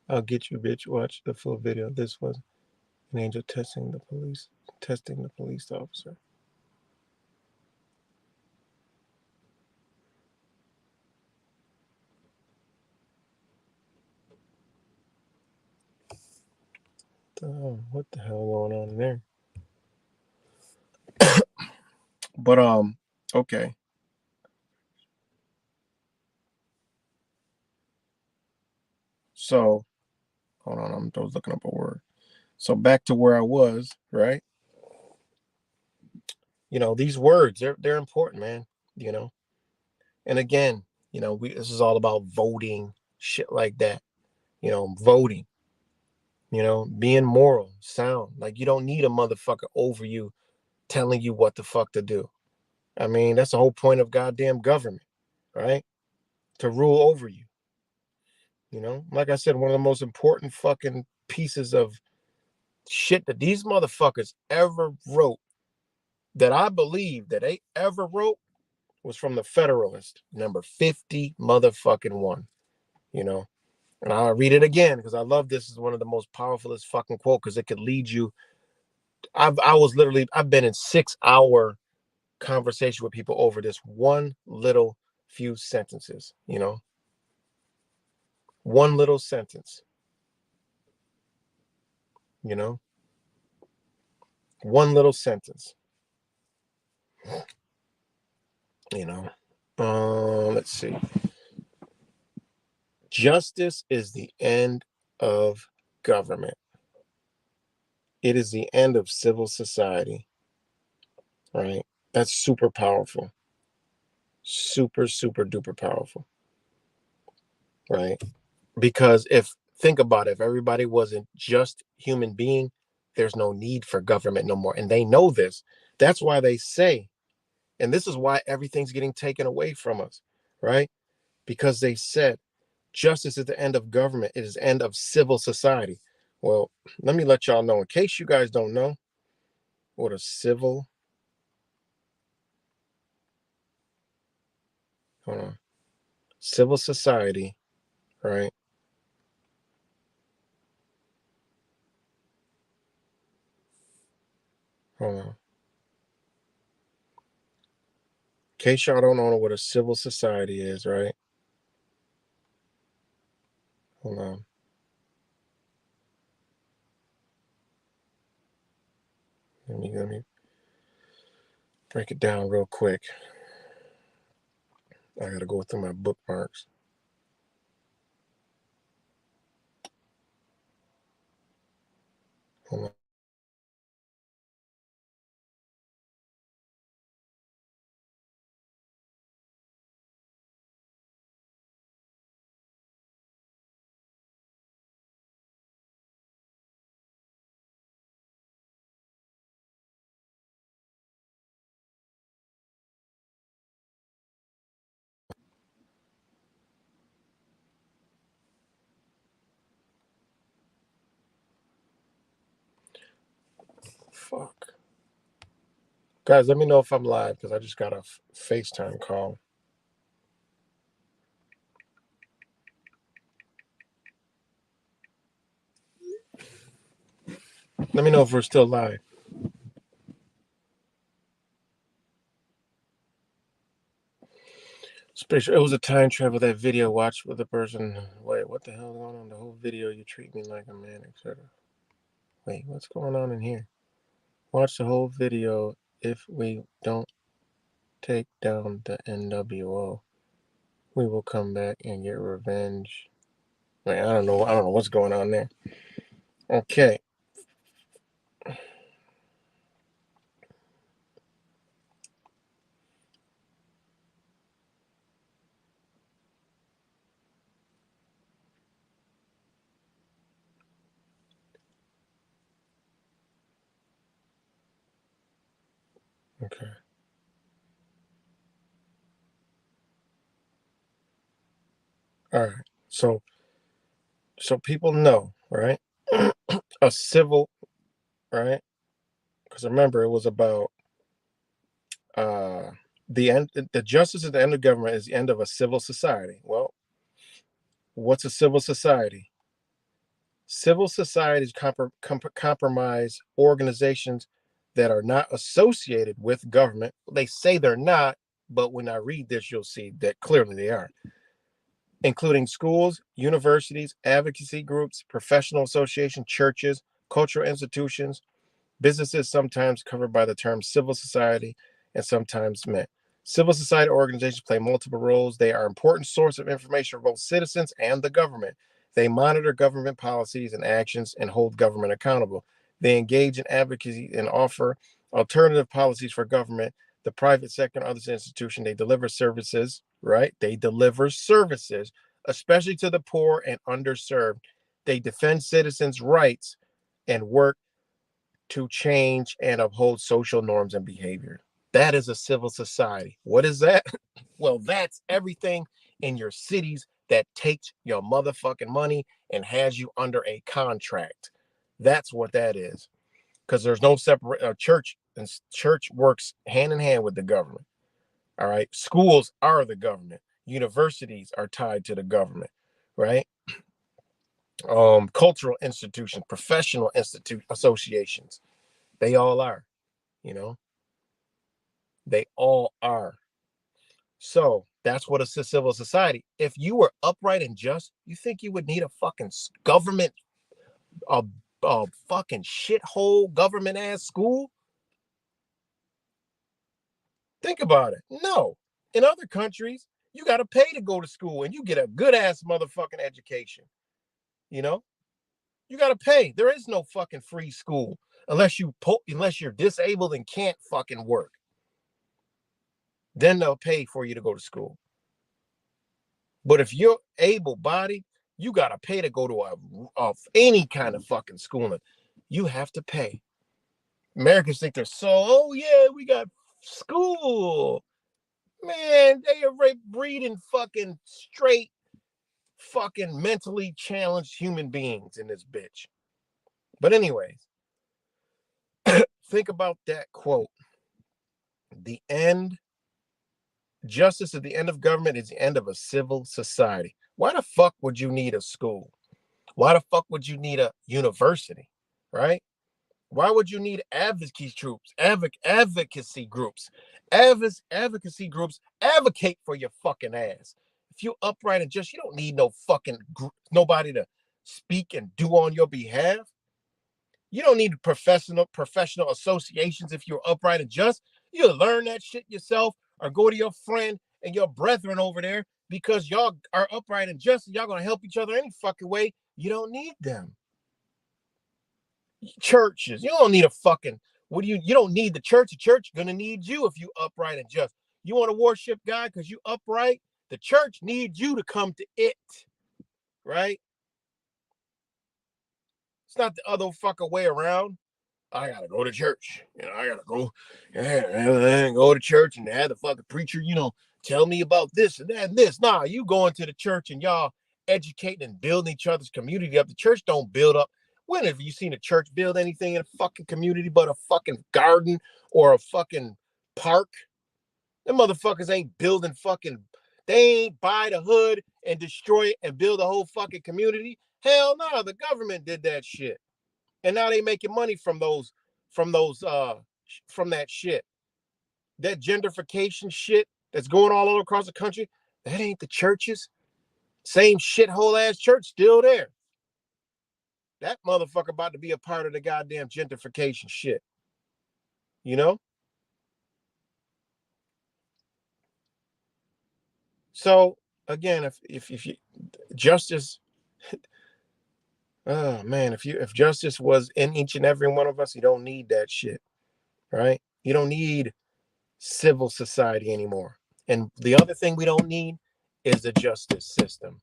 I'll get you, bitch. Watch the full video. This was an angel testing the police officer. What the hell going on in there? But okay. So hold on, I was looking up a word. So back to where I was, right? These words, they're important, man. You know, and again, this is all about voting, shit like that. Voting. Being moral, sound. Like you don't need a motherfucker over you telling you what the fuck to do. I mean, that's the whole point of goddamn government, right? To rule over you. Like I said, one of the most important fucking pieces of shit that these motherfuckers ever wrote, that I believe that they ever wrote, was from the Federalist, number 50 motherfucking one, you know? And I'll read it again because I love this. Is one of the most powerfulest fucking quote because it could lead you. I've been in 6 hour conversation with people over this one little few sentences, one little sentence, you know, one little sentence, you know. Let's see. Justice is the end of government. It is the end of civil society, right? That's super powerful. Super, super duper powerful, right? Because think about it, if everybody wasn't just human being, there's no need for government no more. And they know this. That's why they say, and this is why everything's getting taken away from us, right? Because they said justice is the end of government, it is the end of civil society. Well, let me let y'all know, in case you guys don't know what a civil society, right? Hold on. In case y'all don't know what a civil society is, right? Hold on. Let me break it down real quick. I gotta go through my bookmarks. Hold on. Guys, let me know if I'm live because I just got a FaceTime call. Let me know if we're still live. It was a time travel, that video watched with the person. Wait, what the hell is going on? The whole video, you treat me like a man, etc. Wait, what's going on in here? Watch the whole video. If we don't take down the NWO, we will come back and get revenge. Wait, I don't know what's going on there. Okay. Okay. All right. So people know, right? A civil, right? Because remember, it was about the end. The justice at the end of government is the end of a civil society. Well, what's a civil society? Civil societies compromise organizations that are not associated with government. They say they're not, but when I read this, you'll see that clearly they are, including schools, universities, advocacy groups, professional associations, churches, cultural institutions, businesses, sometimes covered by the term civil society and sometimes meant. Civil society organizations play multiple roles. They are an important source of information for both citizens and the government. They monitor government policies and actions and hold government accountable. They engage in advocacy and offer alternative policies for government, the private sector, and other institutions. They deliver services, right? They deliver services, especially to the poor and underserved. They defend citizens' rights and work to change and uphold social norms and behavior. That is a civil society. What is that? Well, that's everything in your cities that takes your motherfucking money and has you under a contract. That's what that is. Because there's no separate church, and church works hand in hand with the government. All right. Schools are the government. Universities are tied to the government, right? Cultural institutions, professional associations, they all are, you know, they all are. So that's what a civil society. If you were upright and just, you think you would need a fucking government, a, a fucking shithole government ass school? Think about it. No. In other countries, you got to pay to go to school and you get a good ass motherfucking education. You know, you got to pay. There is no fucking free school unless you're disabled and can't fucking work. Then they'll pay for you to go to school. But if you're able-bodied, you gotta pay to go to any kind of fucking schooling. You have to pay. Americans think they're so, oh yeah, we got school. Man, they are breeding fucking straight fucking mentally challenged human beings in this bitch. But anyways, think about that quote. The end, justice at the end of government is the end of a civil society. Why the fuck would you need a school? Why the fuck would you need a university, right? Why would you need advocacy groups? Advocacy groups. Advocacy groups advocate for your fucking ass. If you upright and just, you don't need no fucking nobody to speak and do on your behalf. You don't need professional associations if you're upright and just. You learn that shit yourself or go to your friend and your brethren over there because y'all are upright and just and y'all gonna help each other any fucking way. You don't need them. Churches, you don't need a fucking you don't need the church. The church gonna need you if you upright and just. You want to worship God because you upright, the church needs you to come to it, right? It's not the other fucking way around. I gotta go to church. I gotta go and go to church and have the fucking preacher, tell me about this and that and this. Nah, you going to the church and y'all educating and building each other's community up. The church don't build up. When have you seen a church build anything in a fucking community but a fucking garden or a fucking park? Them motherfuckers ain't building fucking, they ain't buy the hood and destroy it and build a whole fucking community. Hell no, the government did that shit. And now they making money from those from that shit. That gentrification shit that's going all over across the country, that ain't the churches. Same shithole ass church still there. That motherfucker about to be a part of the goddamn gentrification shit. You know? So again, if you justice, oh man, if justice was in each and every one of us, you don't need that shit, right? You don't need civil society anymore. And the other thing we don't need is the justice system,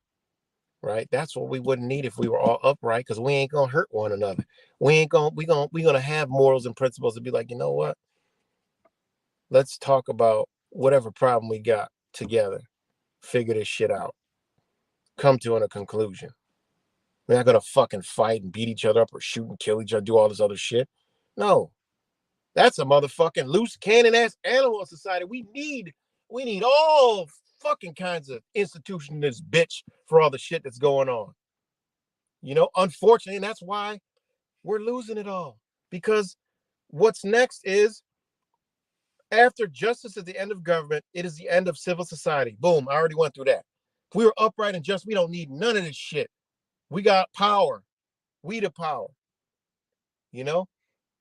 right? That's what we wouldn't need if we were all upright, because we ain't gonna hurt one another. We gonna have morals and principles to be like, you know what? Let's talk about whatever problem we got together, figure this shit out, come to a conclusion. We're not gonna fucking fight and beat each other up or shoot and kill each other, do all this other shit. No, that's a motherfucking loose cannon ass animal society. We need all fucking kinds of institutions in this bitch for all the shit that's going on. You know, unfortunately, and that's why we're losing it all. Because what's next is, after justice is the end of government, it is the end of civil society. Boom, I already went through that. If we were upright and just, we don't need none of this shit. We got power. We the power. You know?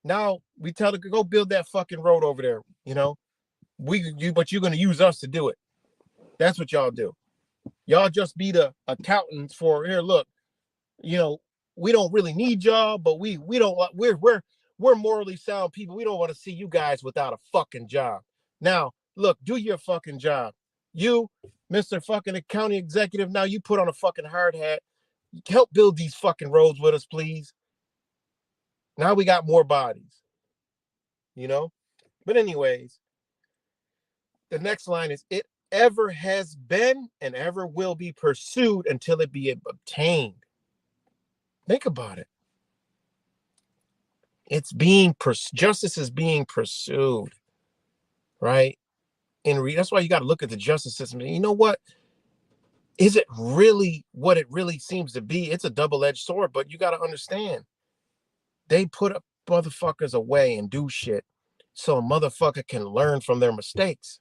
Now we tell her, go build that fucking road over there. You know? But you're gonna use us to do it. That's what y'all do. Y'all just be the accountants for, here, look, you know, we don't really need y'all, but we don't want, we're morally sound people. We don't want to see you guys without a fucking job. Now, look, do your fucking job. You, Mr. fucking county executive, now you put on a fucking hard hat. Help build these fucking roads with us, please. Now we got more bodies, you know? But anyways, the next line is, it ever has been and ever will be pursued until it be obtained. Think about it. It's being justice is being pursued, right? That's why you got to look at the justice system. And you know what? Is it really what it really seems to be? It's a double-edged sword, but you got to understand, they put up motherfuckers away and do shit so a motherfucker can learn from their mistakes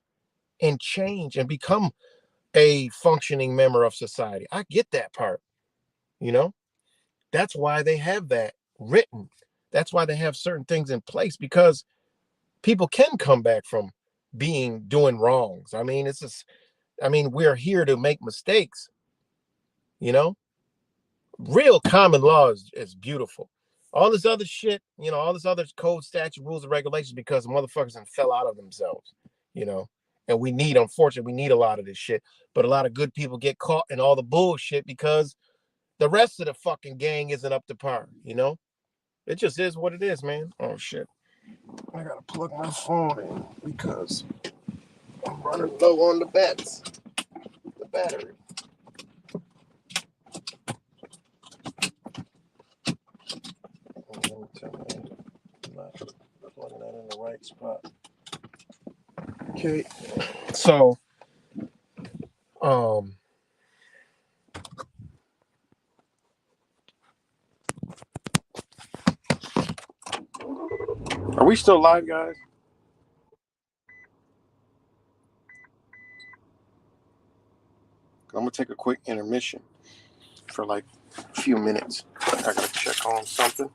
and change and become a functioning member of society. I get that part, you know? That's why they have that written. That's why they have certain things in place, because people can come back from doing wrongs. I mean, it's just, I mean, we're here to make mistakes, you know? Real common law is beautiful. All this other shit, you know, all this other code, statute, rules, and regulations, because the motherfuckers fell out of themselves, you know? And unfortunately, we need a lot of this shit. But a lot of good people get caught in all the bullshit because the rest of the fucking gang isn't up to par, you know? It just is what it is, man. Oh, shit. I gotta plug my phone in because I'm running low on the battery. I'm not plugging that in the right spot. Okay, so are we still live, guys? I'm gonna take a quick intermission for like a few minutes. I gotta check on something.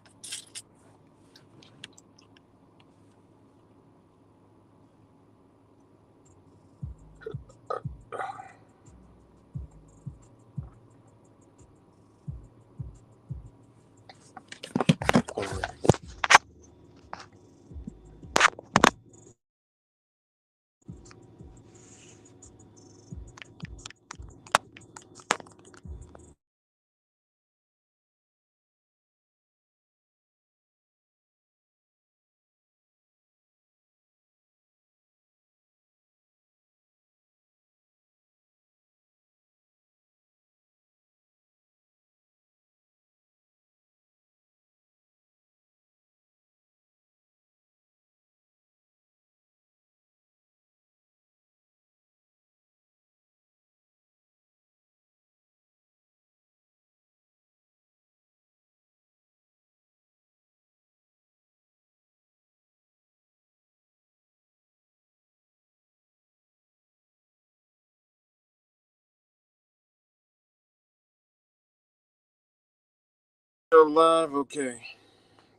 Live, okay.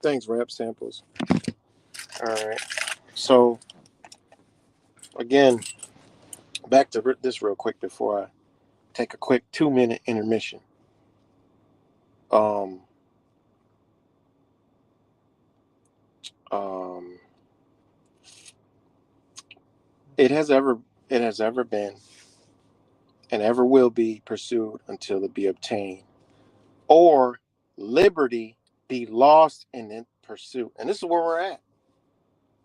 Thanks, Rap Samples. All right. So, again, back to this real quick before I take a quick 2-minute intermission. Um, um, it has ever been and ever will be pursued until it be obtained, or liberty be lost in the pursuit. And this is where we're at.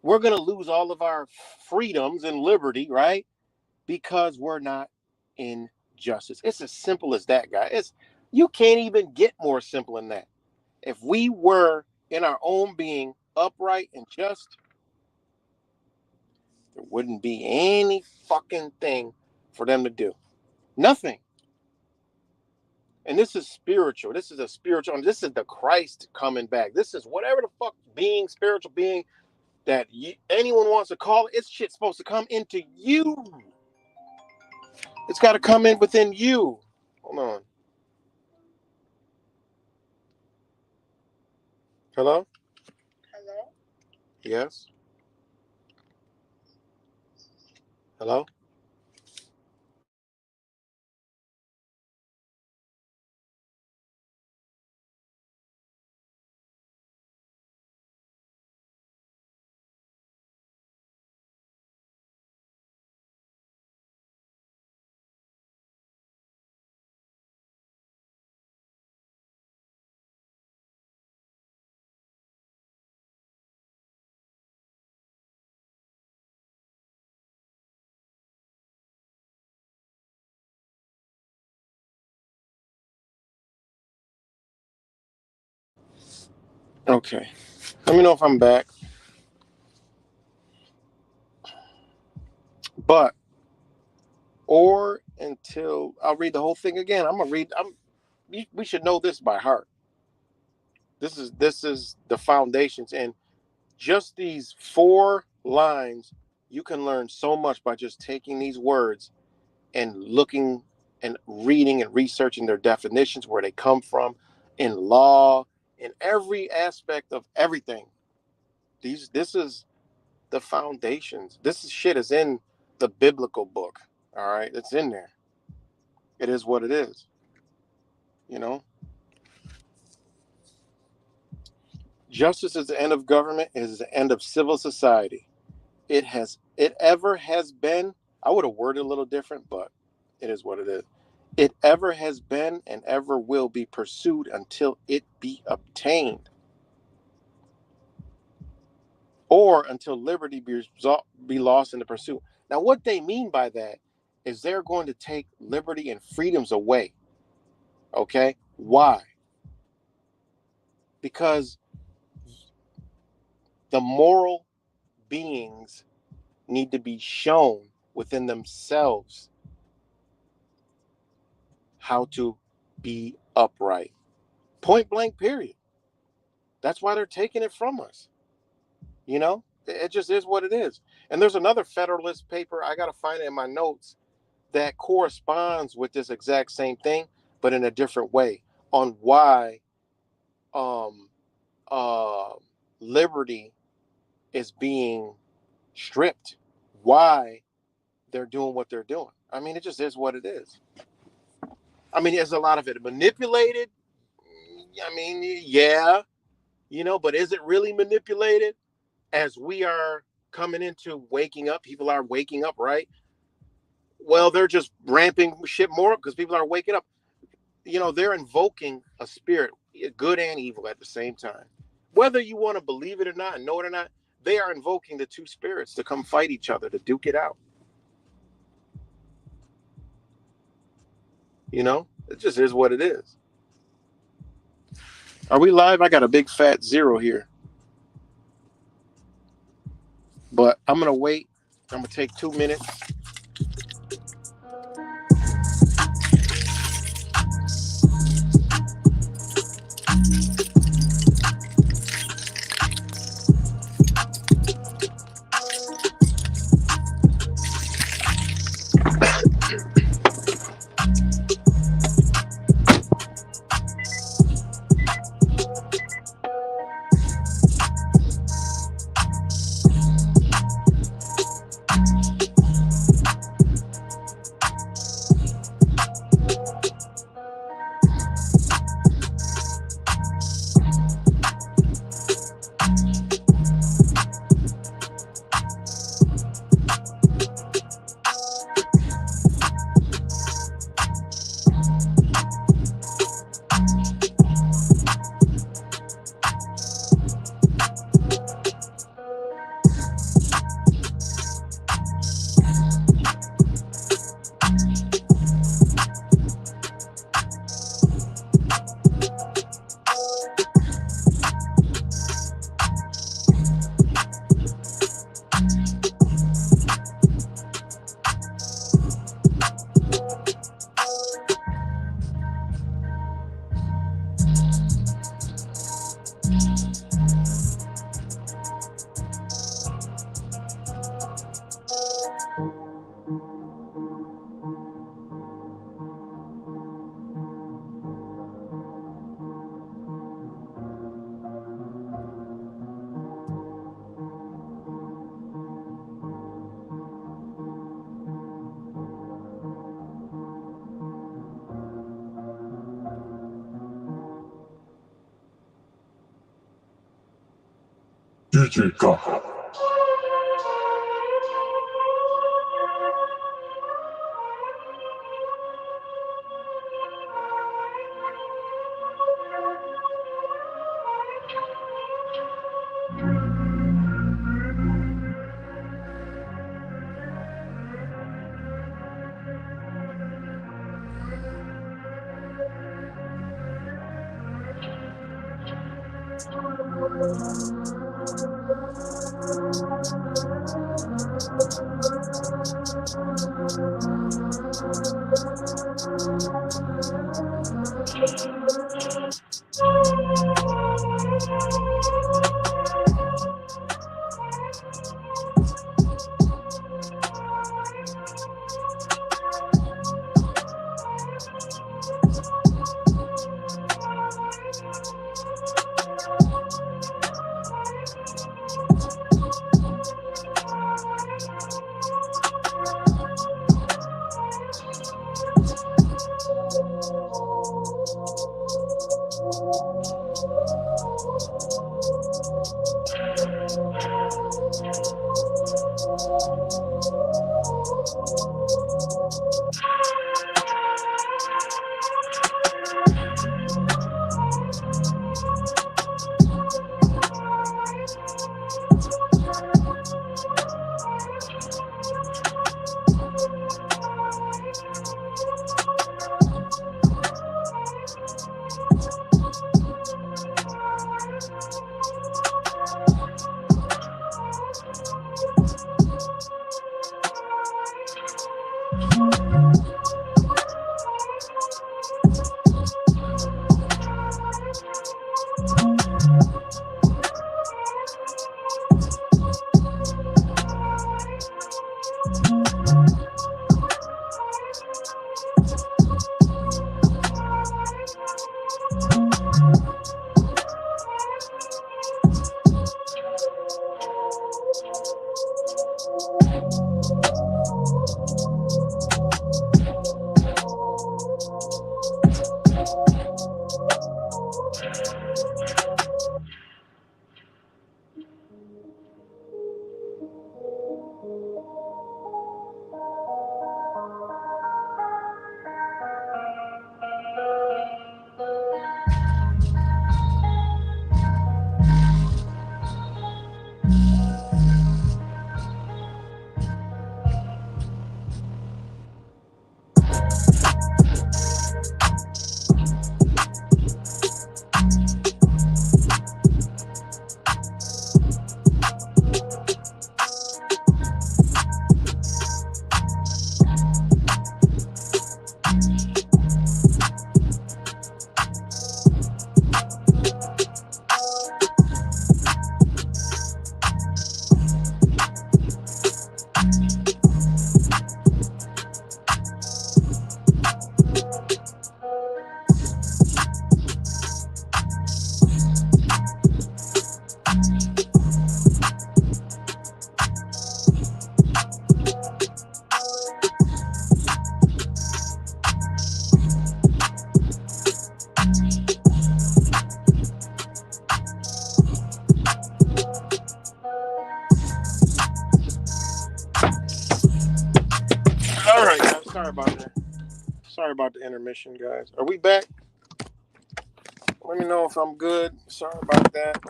We're going to lose all of our freedoms and liberty, right? Because we're not in justice. It's as simple as that, guys. You can't even get more simple than that. If we were in our own being upright and just, there wouldn't be any fucking thing for them to do. Nothing. And this is spiritual. This is a spiritual. This is the Christ coming back. This is whatever the fuck being, spiritual being that anyone wants to call it. It's shit supposed to come into you. It's got to come in within you. Hold on. Hello? Hello? Yes? Hello? Okay. Let me know if I'm back. But, or until, I'll read the whole thing again. We should know this by heart. This is the foundations. And just these 4 lines, you can learn so much by just taking these words and looking and reading and researching their definitions, where they come from, in law, in every aspect of everything. This is the foundations. Shit is in the biblical book. All right, it's in there. It is what it is. You know, justice is the end of government. It is the end of civil society. It ever has been. I would have worded a little different, but it is what it is. It ever has been and ever will be pursued until it be obtained, or until liberty be lost in the pursuit. Now, what they mean by that is they're going to take liberty and freedoms away. Okay? Why? Because the moral beings need to be shown within themselves how to be upright. Point blank, period. That's why they're taking it from us. You know, it just is what it is. And there's another Federalist paper, I got to find it in my notes, that corresponds with this exact same thing, but in a different way, on why liberty is being stripped, why they're doing what they're doing. I mean, it just is what it is. I mean, there's a lot of it manipulated. I mean, yeah, you know, but is it really manipulated? As we are coming into waking up, people are waking up, right? Well, they're just ramping shit more up because people are waking up. You know, they're invoking a spirit, good and evil at the same time. Whether you want to believe it or not, know it or not, they are invoking the 2 spirits to come fight each other, to duke it out. You know, it just is what it is. Are we live? I got a big fat 0 here. But I'm going to wait. I'm going to take 2 minutes. DJ Gaga. All right, guys. Sorry about that. Sorry about the intermission, guys. Are we back? Let me know if I'm good. Sorry about that.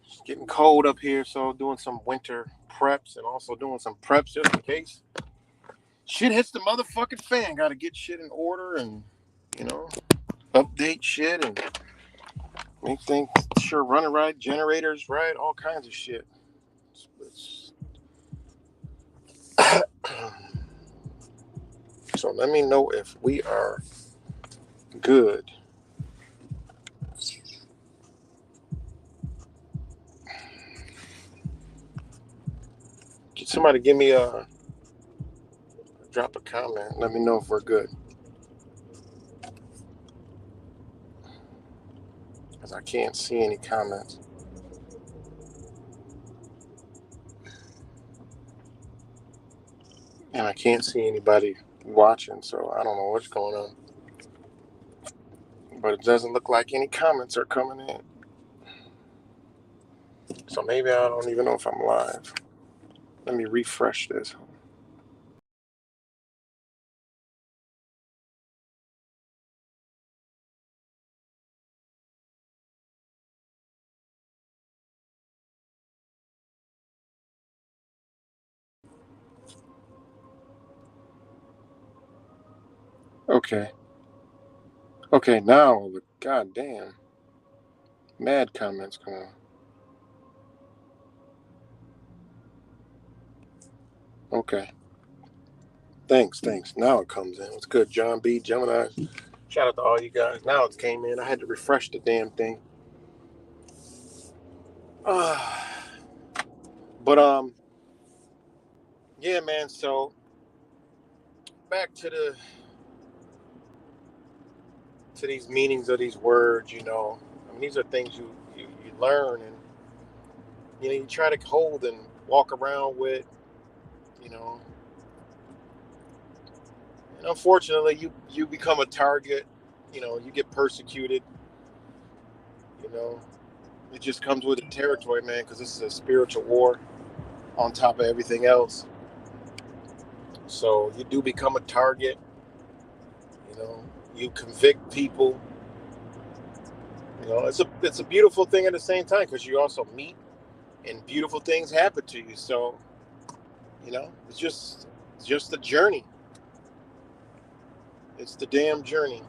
It's getting cold up here, so doing some winter preps and also doing some preps just in case shit hits the motherfucking fan. Got to get shit in order and, you know, update shit and make things sure running right, generators right, all kinds of shit. So let me know if we are good. Somebody give me drop a comment. Let me know if we're good. Because I can't see any comments. And I can't see anybody watching, so I don't know what's going on. But it doesn't look like any comments are coming in. So maybe I don't even know if I'm live. Let me refresh this. Okay. Okay, now, goddamn. Mad comments come on. Okay. Thanks. Now it comes in. It's good. John B. Gemini. Shout out to all you guys. Now it came in. I had to refresh the damn thing. But yeah, man. So back to these meanings of these words. I mean, these are things you learn, and you try to hold and walk around with. You know, and unfortunately, you become a target. You get persecuted. You know, it just comes with the territory, man. Because this is a spiritual war on top of everything else. So you do become a target. You know, you convict people. It's a beautiful thing at the same time because you also meet and beautiful things happen to you. So it's just the journey. It's the damn journey.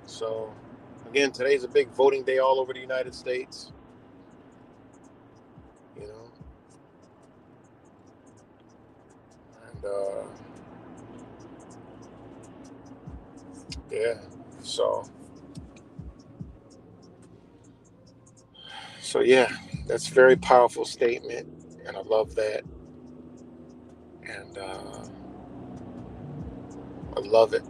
So again, today's a big voting day all over the United States. You know, and yeah. So yeah, that's a very powerful statement, and I love that, and I love it,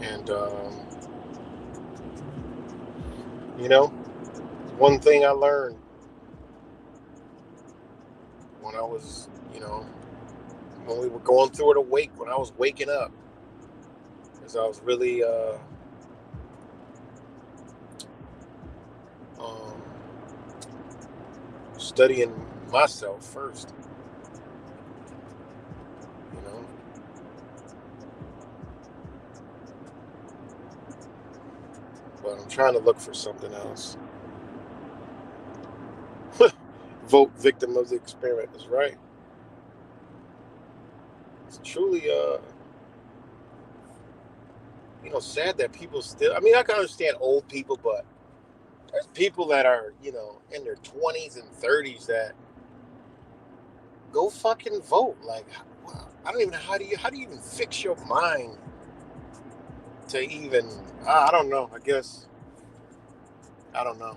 and you know, one thing I learned when I was, when we were going through it awake, when I was waking up, is I was really um, studying myself first, you know. But I'm trying to look for something else. Vote victim of the experiment is right. It's truly, sad that people still. I mean, I can understand old people, but there's people that are, in their 20s and 30s that go fucking vote. Like, I don't even know how do you even fix your mind to even. I don't know. I guess I don't know.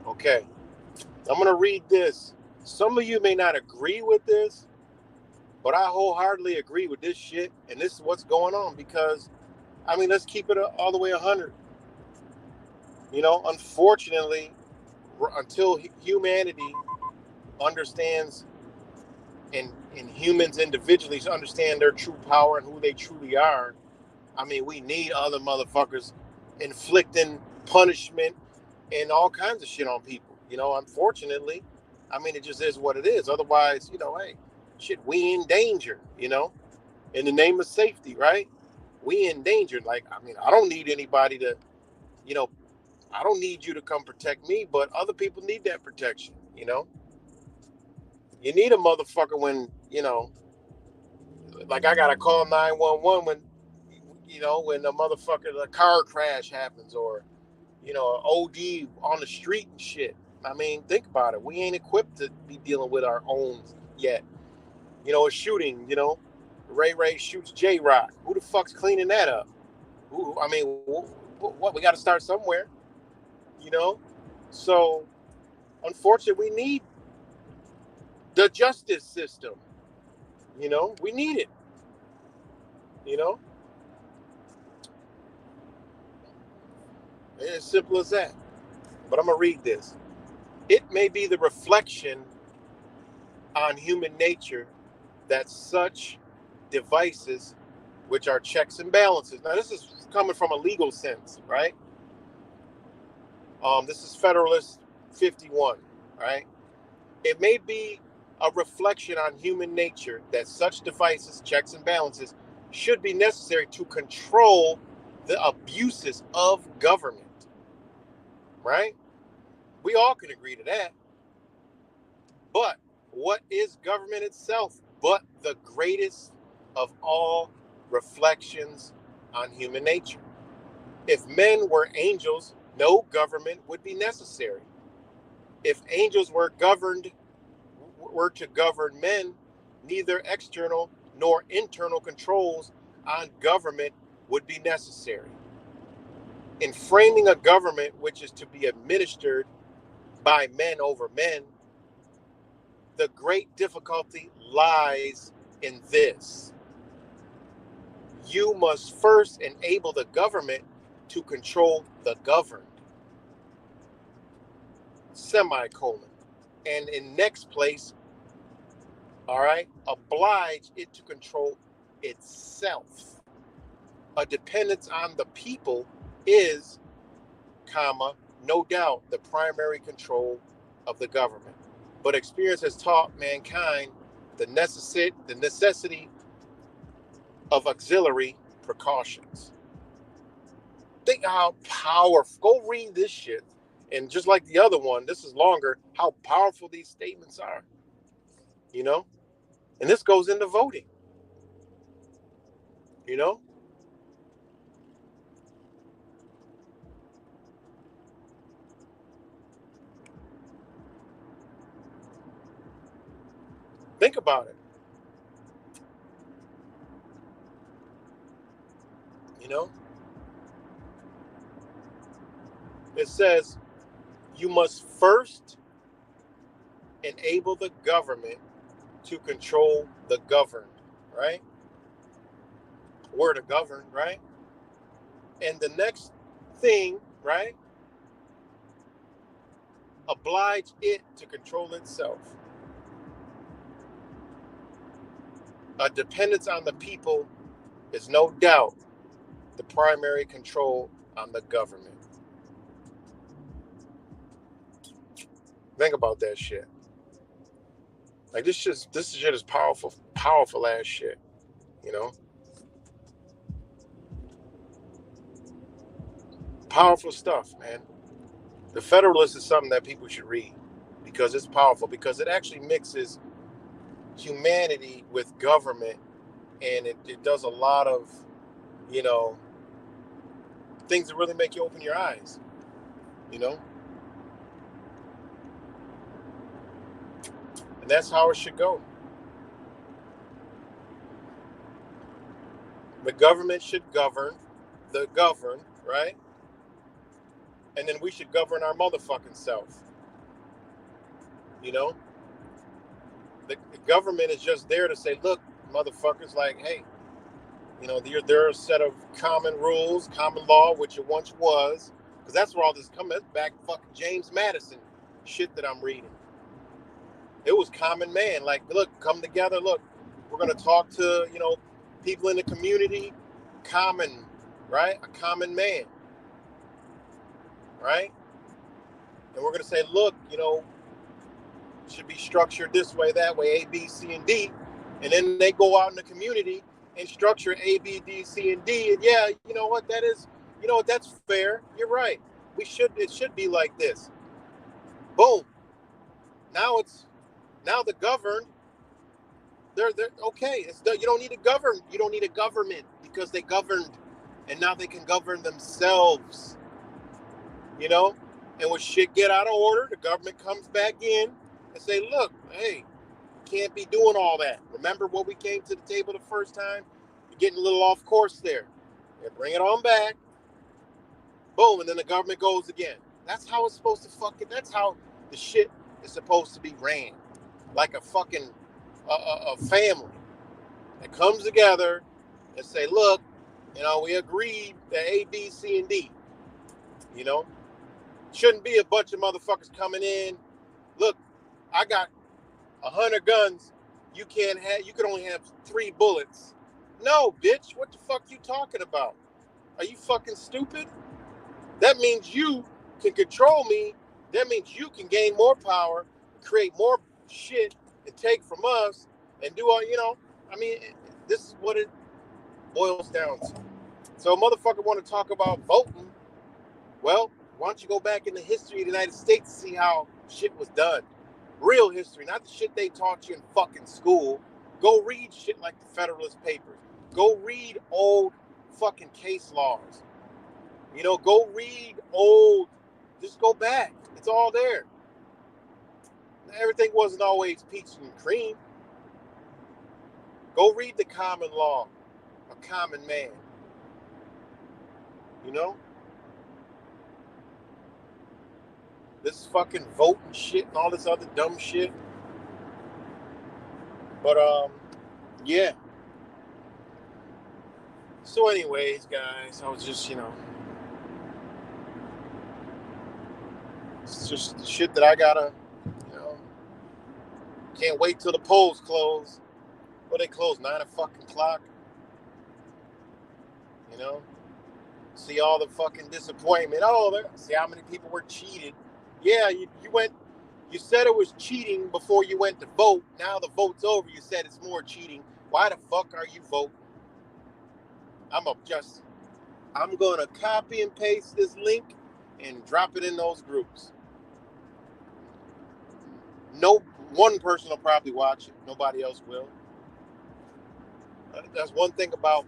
Okay, I'm gonna read this. Some of you may not agree with this, but I wholeheartedly agree with this shit, and this is what's going on. Because, I mean, let's keep it all the way 100. Unfortunately, until humanity understands and humans individually understand their true power and who they truly are, I mean, we need other motherfuckers inflicting punishment and all kinds of shit on people. Unfortunately, I mean, it just is what it is. Otherwise, hey, shit, we in danger. In the name of safety, right? We in danger. Like, I mean, I don't need anybody to, you know, I don't need you to come protect me, but other people need that protection. You need a motherfucker when, like I gotta call 911 when, when the car crash happens, or, an OD on the street and shit. I mean, think about it. We ain't equipped to be dealing with our own yet. A shooting, Ray shoots J-Rock. Who the fuck's cleaning that up? I mean, what? We got to start somewhere, you know? So, unfortunately, we need the justice system. We need it, you know? It's as simple as that. But I'm going to read this. It may be the reflection on human nature that such devices, which are checks and balances. Now, this is coming from a legal sense, right? This is Federalist 51, right? It may be a reflection on human nature that such devices, checks and balances, should be necessary to control the abuses of government, right? We all can agree to that. But what is government itself but the greatest of all reflections on human nature? If men were angels, no government would be necessary. If angels were to govern men, neither external nor internal controls on government would be necessary. In framing a government which is to be administered by men over men, the great difficulty lies in this. You must first enable the government to control the governed. Semicolon. And in next place, all right, oblige it to control itself. A dependence on the people is, comma, no doubt the primary control of the government. But experience has taught mankind the necessity of auxiliary precautions. Think how powerful. Go read this shit. And just like the other one, this is longer, how powerful these statements are. And this goes into voting. Think about it. It says you must first enable the government to control the governed, right? We're to govern, right? And the next thing, right? Oblige it to control itself. A dependence on the people is no doubt the primary control on the government. Think about that shit. Like this shit is powerful ass shit. Powerful stuff, man. The Federalist is something that people should read because it's powerful, because it actually mixes humanity with government, and it does a lot of, things that really make you open your eyes, And that's how it should go. The government should govern the governed, right? And then we should govern our motherfucking self. The government is just there to say, look, motherfuckers, like, hey, there are a set of common rules, common law, which it once was, because that's where all this comes back. Fucking James Madison shit that I'm reading. It was common man. Like, look, come together. Look, we're gonna talk to people in the community. Common, right? A common man, right? And we're gonna say, look, should be structured this way, that way, A, B, C, and D. And then they go out in the community and structure A, B, D, C, and D. And yeah, you know what? That is, that's fair. You're right. It should be like this. Boom. Now the governed, they're okay. You don't need to govern. You don't need a government because they governed, and now they can govern themselves. And when shit get out of order, the government comes back in and say, look, hey, can't be doing all that. Remember what we came to the table the first time? You're getting a little off course there. Yeah, bring it on back. Boom, and then the government goes again. That's how it's supposed to that's how the shit is supposed to be ran. Like a fucking a family that comes together and say, look, we agreed that A, B, C, and D. Shouldn't be a bunch of motherfuckers coming in. Look, I got 100 guns. You can only have 3 bullets. No, bitch, what the fuck you talking about? Are you fucking stupid? That means you can control me. That means you can gain more power, create more shit, and take from us, and do all, this is what it boils down to. So a motherfucker want to talk about voting. Well, why don't you go back in the history of the United States and see how shit was done? Real history, not the shit they taught you in fucking school. Go read shit like the Federalist Papers. Go read old fucking case laws. Go read old, just go back. It's all there. Everything wasn't always peaches and cream. Go read the common law, a common man. This fucking voting shit and all this other dumb shit. But, yeah. So anyways, guys, I was just, it's just the shit that I gotta, can't wait till the polls close. Well, they close 9 o'clock. See all the fucking disappointment. Oh, see how many people were cheated. Yeah, you said it was cheating before you went to vote. Now the vote's over. You said it's more cheating. Why the fuck are you voting? I'm going to copy and paste this link and drop it in those groups. No one person will probably watch it. Nobody else will. That's one thing about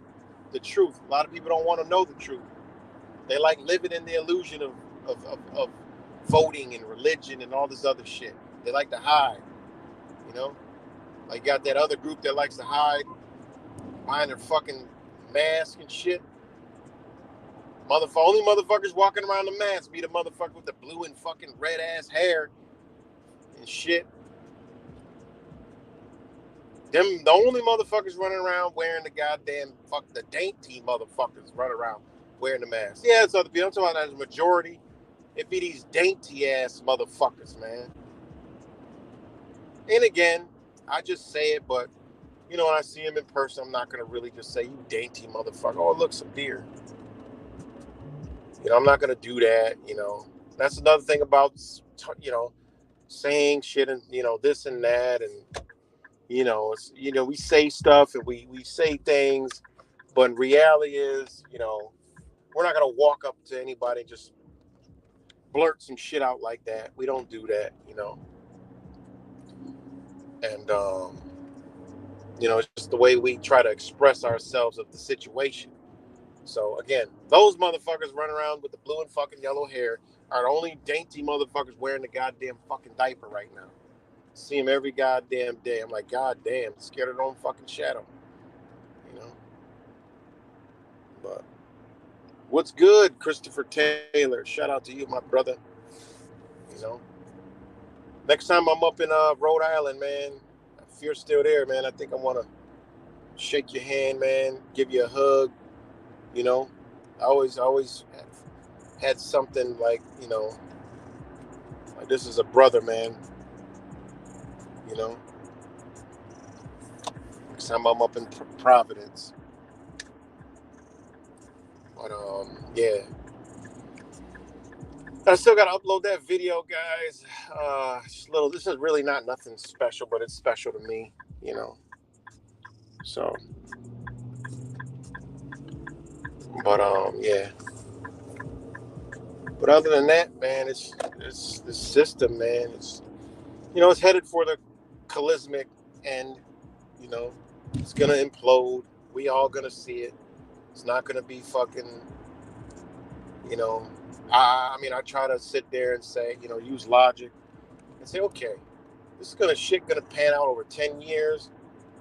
the truth. A lot of people don't want to know the truth. They like living in the illusion of voting and religion and all this other shit. They like to hide. Like you got that other group that likes to hide behind their fucking mask and shit. Only motherfuckers walking around the mask be the motherfucker with the blue and fucking red ass hair and shit. The only motherfuckers running around wearing the goddamn the dainty motherfuckers running around wearing the mask. Yeah, it's other people. I'm talking about as a majority. It be these dainty ass motherfuckers, man. And again, I just say it, but when I see him in person, I'm not gonna really just say, you dainty motherfucker. Oh, look, some deer. I'm not gonna do that. That's another thing about saying shit and this and that, and we say stuff and we say things, but in reality is we're not gonna walk up to anybody and just blurt some shit out like that. We don't do that, and it's just the way we try to express ourselves of the situation. So again, those motherfuckers running around with the blue and fucking yellow hair are the only dainty motherfuckers wearing the goddamn fucking diaper right now. See them every goddamn day. I'm like, goddamn, scared of their own fucking shadow. But what's good, Christopher Taylor? Shout out to you, my brother. Next time I'm up in Rhode Island, man, if you're still there, man, I think I want to shake your hand, man, give you a hug. I always had something like this is a brother, man. Next time I'm up in Providence. But yeah, I still gotta upload that video, guys. This is really not nothing special, but it's special to me, So, but yeah. But other than that, man, it's the system, man. It's it's headed for the cataclysmic end. It's gonna implode. We all gonna see it. It's not gonna be fucking, I mean, I try to sit there and say, use logic and say, okay, this is gonna pan out over 10 years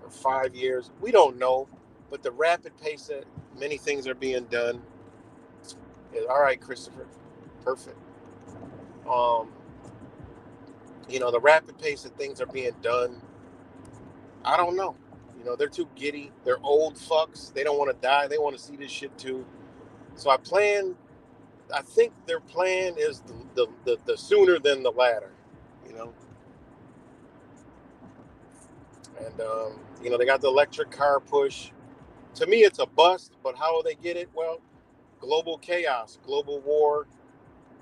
or 5 years. We don't know, but the rapid pace that many things are being done is all right, Christopher. Perfect. Um, the rapid pace that things are being done, I don't know. They're too giddy. They're old fucks. They don't want to die. They want to see this shit too. So I think their plan is the sooner than the latter, you know. And they got the electric car push. To me, it's a bust. But how will they get it? Well, global chaos, global war,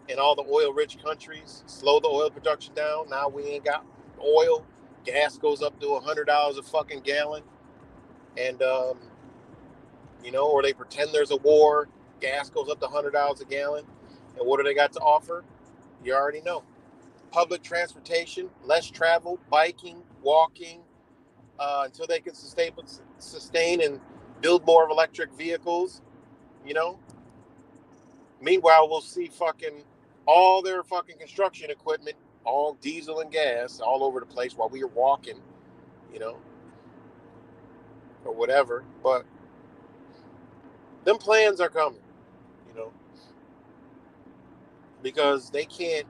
in all the oil-rich countries. Slow the oil production down. Now we ain't got oil. Gas goes up to $100 a fucking gallon, and or they pretend there's a war. Gas goes up to $100 a gallon, and what do they got to offer? You already know. Public transportation, less travel, biking, walking, until they can sustain and build more of electric vehicles. You know. Meanwhile, we'll see fucking all their fucking construction equipment, all diesel and gas, all over the place while we are walking. You know, or whatever. But them plans are coming. You know, because they can't.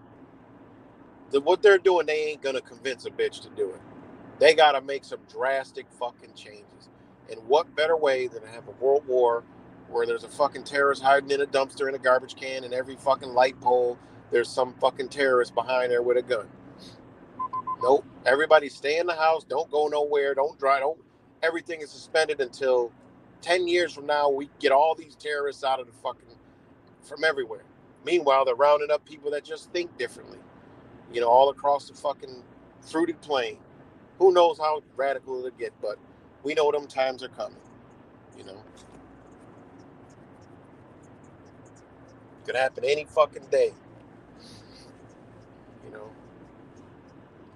What they're doing, they ain't gonna convince a bitch to do it. They gotta make some drastic fucking changes. And what better way than to have a world war where there's a fucking terrorist hiding in a dumpster in a garbage can, and every fucking light pole there's some fucking terrorist behind there with a gun. Nope. Everybody stay in the house. Don't go nowhere. Don't drive. Don't. Everything is suspended until 10 years from now. We get all these terrorists out of the fucking from everywhere. Meanwhile, they're rounding up people that just think differently. All across the fucking fruited plain. Who knows how radical it'll get, but we know them times are coming. You know, could happen any fucking day. You know,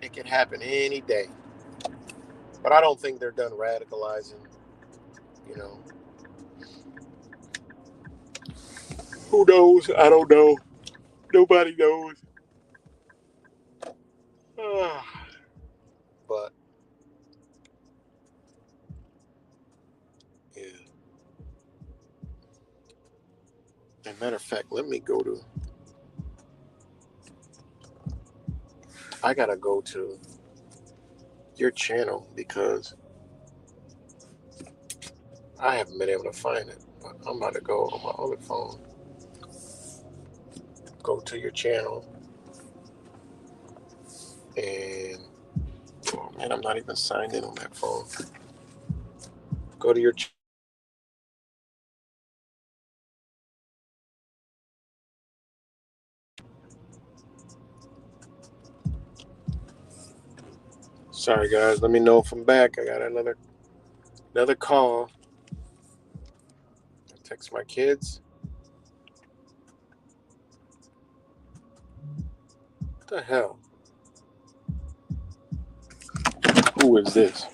it could happen any day. But I don't think they're done radicalizing. You know, who knows? I don't know. Nobody knows. But yeah. As a matter of fact, let me go to. I gotta go to your channel because I haven't been able to find it. But I'm about to go on my other phone. Go to your channel and oh man, I'm not even signed in on that phone. Go to your. Sorry guys, let me know if I'm back. I got another call. I text my kids. What the hell? Who is this?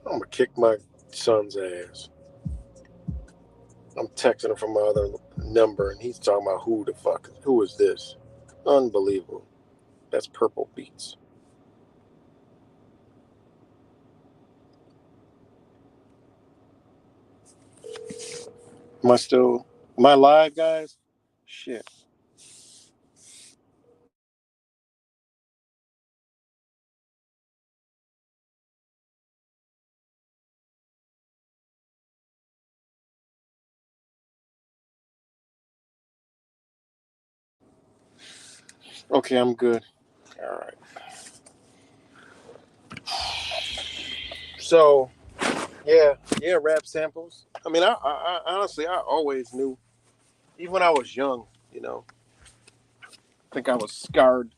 I'm gonna kick my son's ass. I'm texting him from my other number, and he's talking about who is this? Unbelievable. That's Purple Beats. Am I live, guys? Shit. Okay, I'm good. All right. So, yeah, rap samples. I mean, I honestly, I always knew, even when I was young, I think I was scarred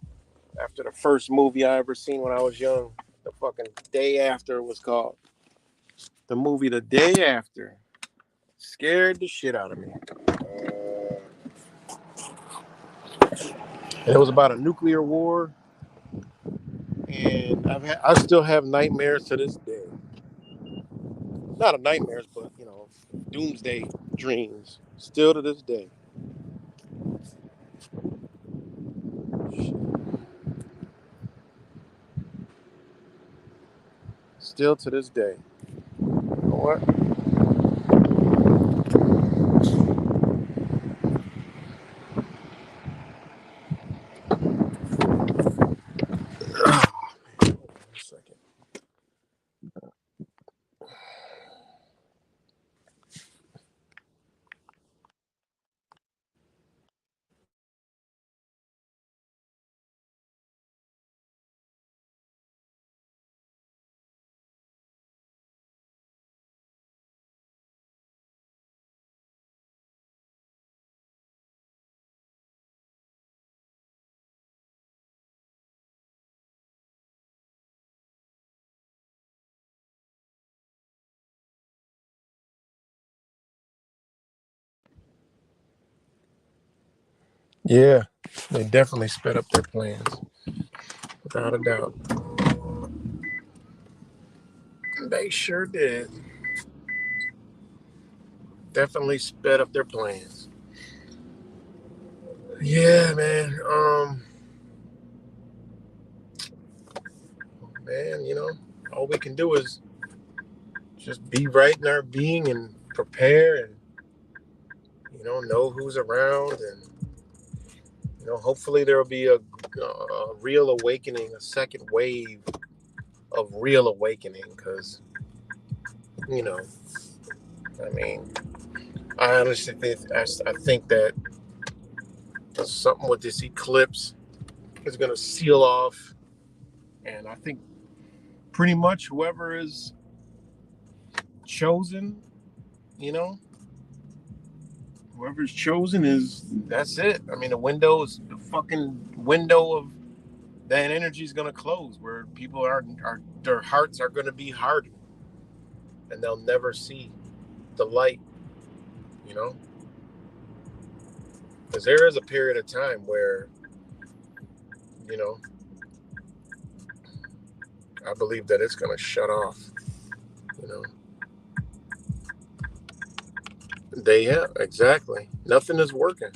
after the first movie I ever seen when I was young. The fucking day after it was called. The movie The Day After scared the shit out of me. And it was about a nuclear war, and I still have nightmares to this day. Not nightmares, but doomsday dreams. Still to this day. Still to this day. You know what? One second. Yeah, they definitely sped up their plans, without a doubt. They sure did. Definitely sped up their plans. Yeah, man. Man, all we can do is just be right in our being and prepare and know who's around, and hopefully there will be a real awakening, a second wave of real awakening, because you know I mean, I honestly think that something with this eclipse is going to seal off, and I think pretty much whoever is chosen, you know whoever's chosen that's it. I mean, the fucking window of that energy is going to close, where people are their hearts are going to be hardened, and they'll never see the light, you know because there is a period of time where you know I believe that it's going to shut off. you know yeah, exactly, nothing is working.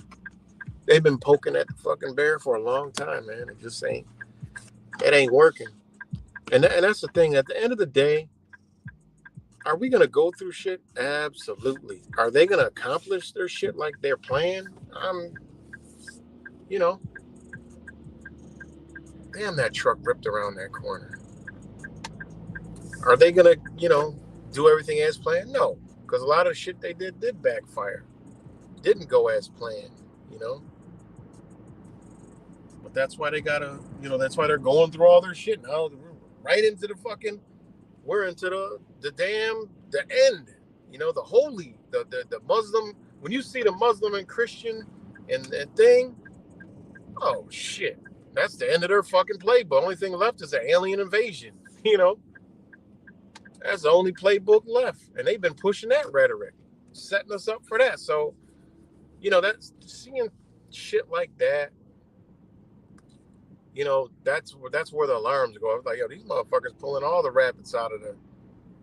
They've been poking at the fucking bear for a long time, man. It ain't working. And that's the thing. At the end of the day, are we gonna go through shit? Absolutely. Are they gonna accomplish their shit like they're planned? You know, damn, that truck ripped around that corner. Are they gonna, do everything as planned? No, because a lot of shit they did backfire. Didn't go as planned. You know, but that's why they gotta, that's why they're going through all their shit now. Right into the fucking, we're into the end. The holy, the Muslim. When you see the Muslim and Christian and thing, oh shit, that's the end of their fucking playbook. Only thing left is an alien invasion. You know, that's the only playbook left, and they've been pushing that rhetoric, setting us up for that. So, that's seeing shit like that. That's where the alarms go. I was like, yo, these motherfuckers pulling all the rabbits out of the.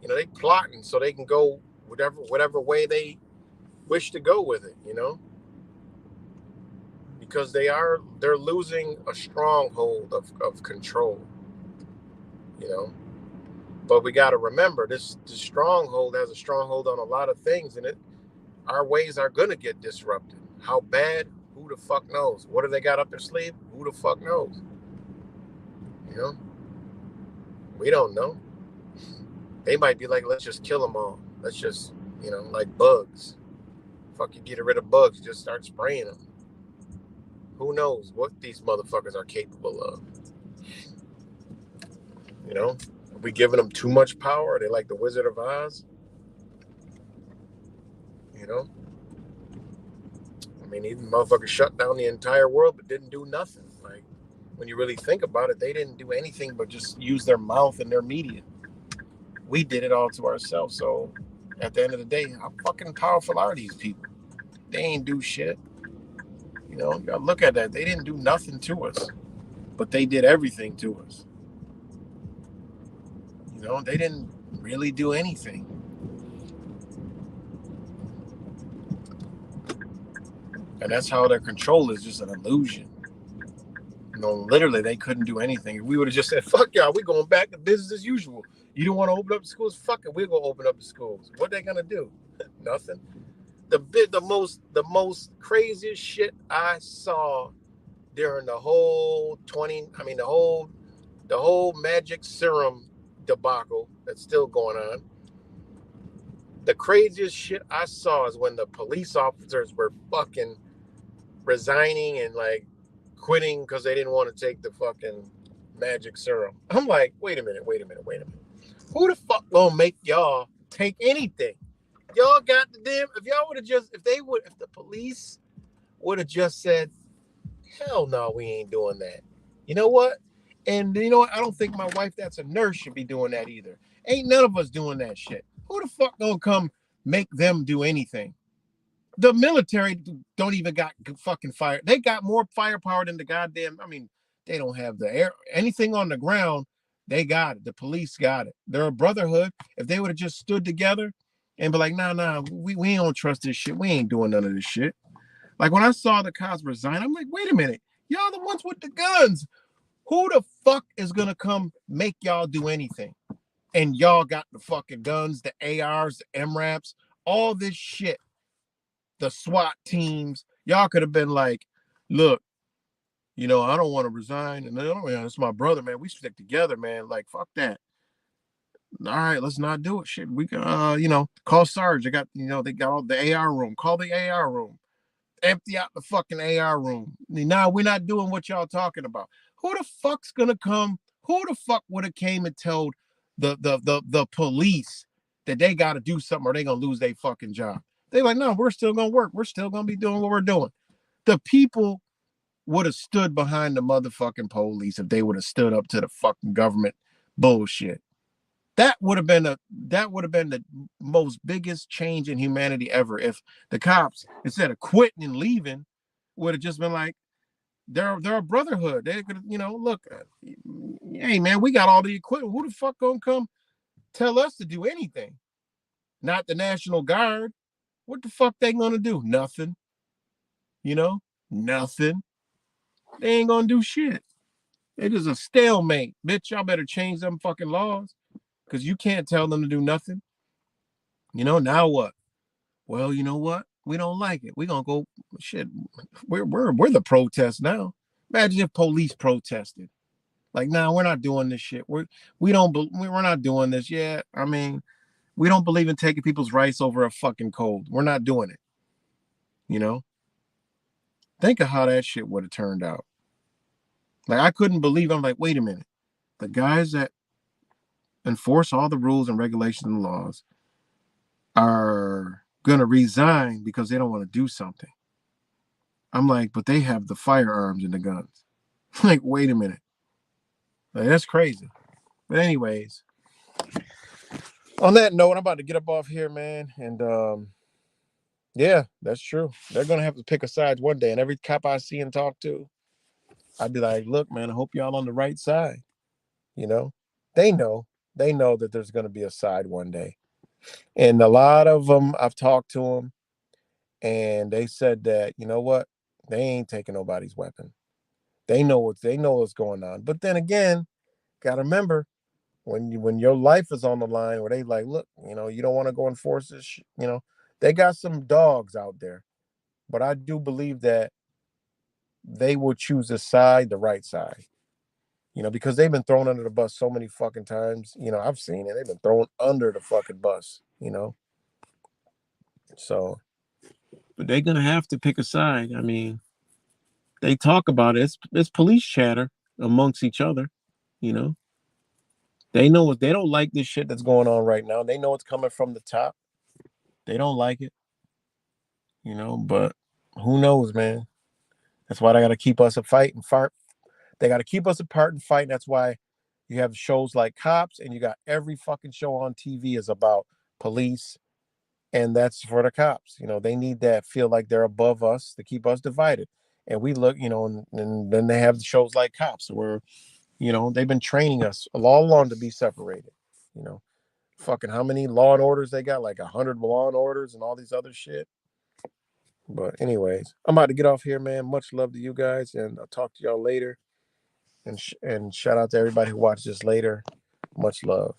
They plotting so they can go whatever way they wish to go with it. Because they're losing a stronghold of control. You know, but we got to remember this stronghold has a stronghold on a lot of things, and our ways are gonna get disrupted. How bad? Who the fuck knows? What do they got up their sleeve? Who the fuck knows? You know, we don't know. They might be like, let's just kill them all. Let's just, like bugs. Fuck, you get rid of bugs, just start spraying them. Who knows what these motherfuckers are capable of? Are we giving them too much power? Are they like the Wizard of Oz? I mean, these motherfuckers shut down the entire world but didn't do nothing. Like, when you really think about it, they didn't do anything but just use their mouth and their media. We did it all to ourselves. So at the end of the day, how fucking powerful are these people? They ain't do shit. You know, you gotta look at that. They didn't do nothing to us, but they did everything to us. You know, they didn't really do anything. And that's how their control is just an illusion. You know, literally, they couldn't do anything. If we would have just said, fuck y'all, we going back to business as usual. You don't want to open up the schools? Fuck it, we're going to open up the schools. What they going to do? Nothing. The most craziest shit I saw during the whole the whole magic serum debacle that's still going on. The craziest shit I saw is when the police officers were fucking resigning and like quitting because they didn't want to take the fucking magic serum. I'm like, wait a minute. Who the fuck gonna make y'all take anything? Y'all got the damn. If y'all would have just, if the police would have just said, hell no, we ain't doing that. You know what? And you know what? I don't think my wife, that's a nurse, should be doing that either. Ain't none of us doing that shit. Who the fuck gonna come make them do anything? The military don't even got fucking fire. They got more firepower than the goddamn. I mean, they don't have the air, anything on the ground. They got it. The police got it. They're a brotherhood. If they would have just stood together and be like, nah, we don't trust this shit. We ain't doing none of this shit. Like when I saw the cops resign, I'm like, wait a minute. Y'all the ones with the guns. Who the fuck is gonna come make y'all do anything? And y'all got the fucking guns, the ARs, the MRAPs, all this shit. The SWAT teams. Y'all could have been like, look, you know, I don't want to resign. And it's my brother, man. We stick together, man. Like, fuck that. All right, let's not do it. Shit. We can call Sarge. They got all the AR room. Call the AR room. Empty out the fucking AR room. Now we're not doing what y'all talking about. Who the fuck's gonna come? Who the fuck would have came and told the police that they gotta do something or they gonna lose their fucking job? They like, no, we're still gonna work. We're still gonna be doing what we're doing. The people would have stood behind the motherfucking police if they would have stood up to the fucking government bullshit. That would have been the most biggest change in humanity ever if the cops, instead of quitting and leaving, would have just been like, they're a brotherhood. They could, look, hey man, we got all the equipment. Who the fuck gonna come tell us to do anything? Not the National Guard. What the fuck they gonna do? Nothing. Nothing. They ain't gonna do shit. It is a stalemate. Bitch, y'all better change them fucking laws. Because you can't tell them to do nothing. Now what? Well, you know what? We don't like it. We're gonna go shit. We're the protest now. Imagine if police protested. Like, nah, we're not doing this shit. We're not doing this. Yeah, I mean, we don't believe in taking people's rights over a fucking code. We're not doing it. Think of how that shit would have turned out. Like, I couldn't believe. I'm like, wait a minute. The guys that enforce all the rules and regulations and laws are going to resign because they don't want to do something. I'm like, but they have the firearms and the guns. Like, wait a minute. Like, that's crazy. But anyways, on that note, I'm about to get up off here, man. And yeah, that's true. They're going to have to pick a side one day. And every cop I see and talk to, I'd be like, look, man, I hope y'all on the right side. They know that there's going to be a side one day. And a lot of them, I've talked to them, and they said that, you know what? They ain't taking nobody's weapon. They know what's going on. But then again, gotta remember when your life is on the line, where they like, look, you don't want to go enforce this. They got some dogs out there, but I do believe that they will choose the right side. Because they've been thrown under the bus so many fucking times. I've seen it. They've been thrown under the fucking bus. So, but they're gonna have to pick a side. I mean, they talk about it. It's police chatter amongst each other. They know they don't like this shit that's going on right now. They know it's coming from the top. They don't like it. But who knows, man? That's why they got to keep us a fight and fight. They got to keep us apart and fight. That's why You have shows like Cops, and you got every fucking show on TV is about police, and that's for the cops. They need that feel like they're above us to keep us divided. And we look, and then they have the shows like Cops where, they've been training us all along to be separated. You know, fucking how many Law and Orders they got? Like 100 Law and Orders and all these other shit. But anyways, I'm about to get off here, man. Much love to you guys, and I'll talk to y'all later. And shout out to everybody who watches this later. Much love.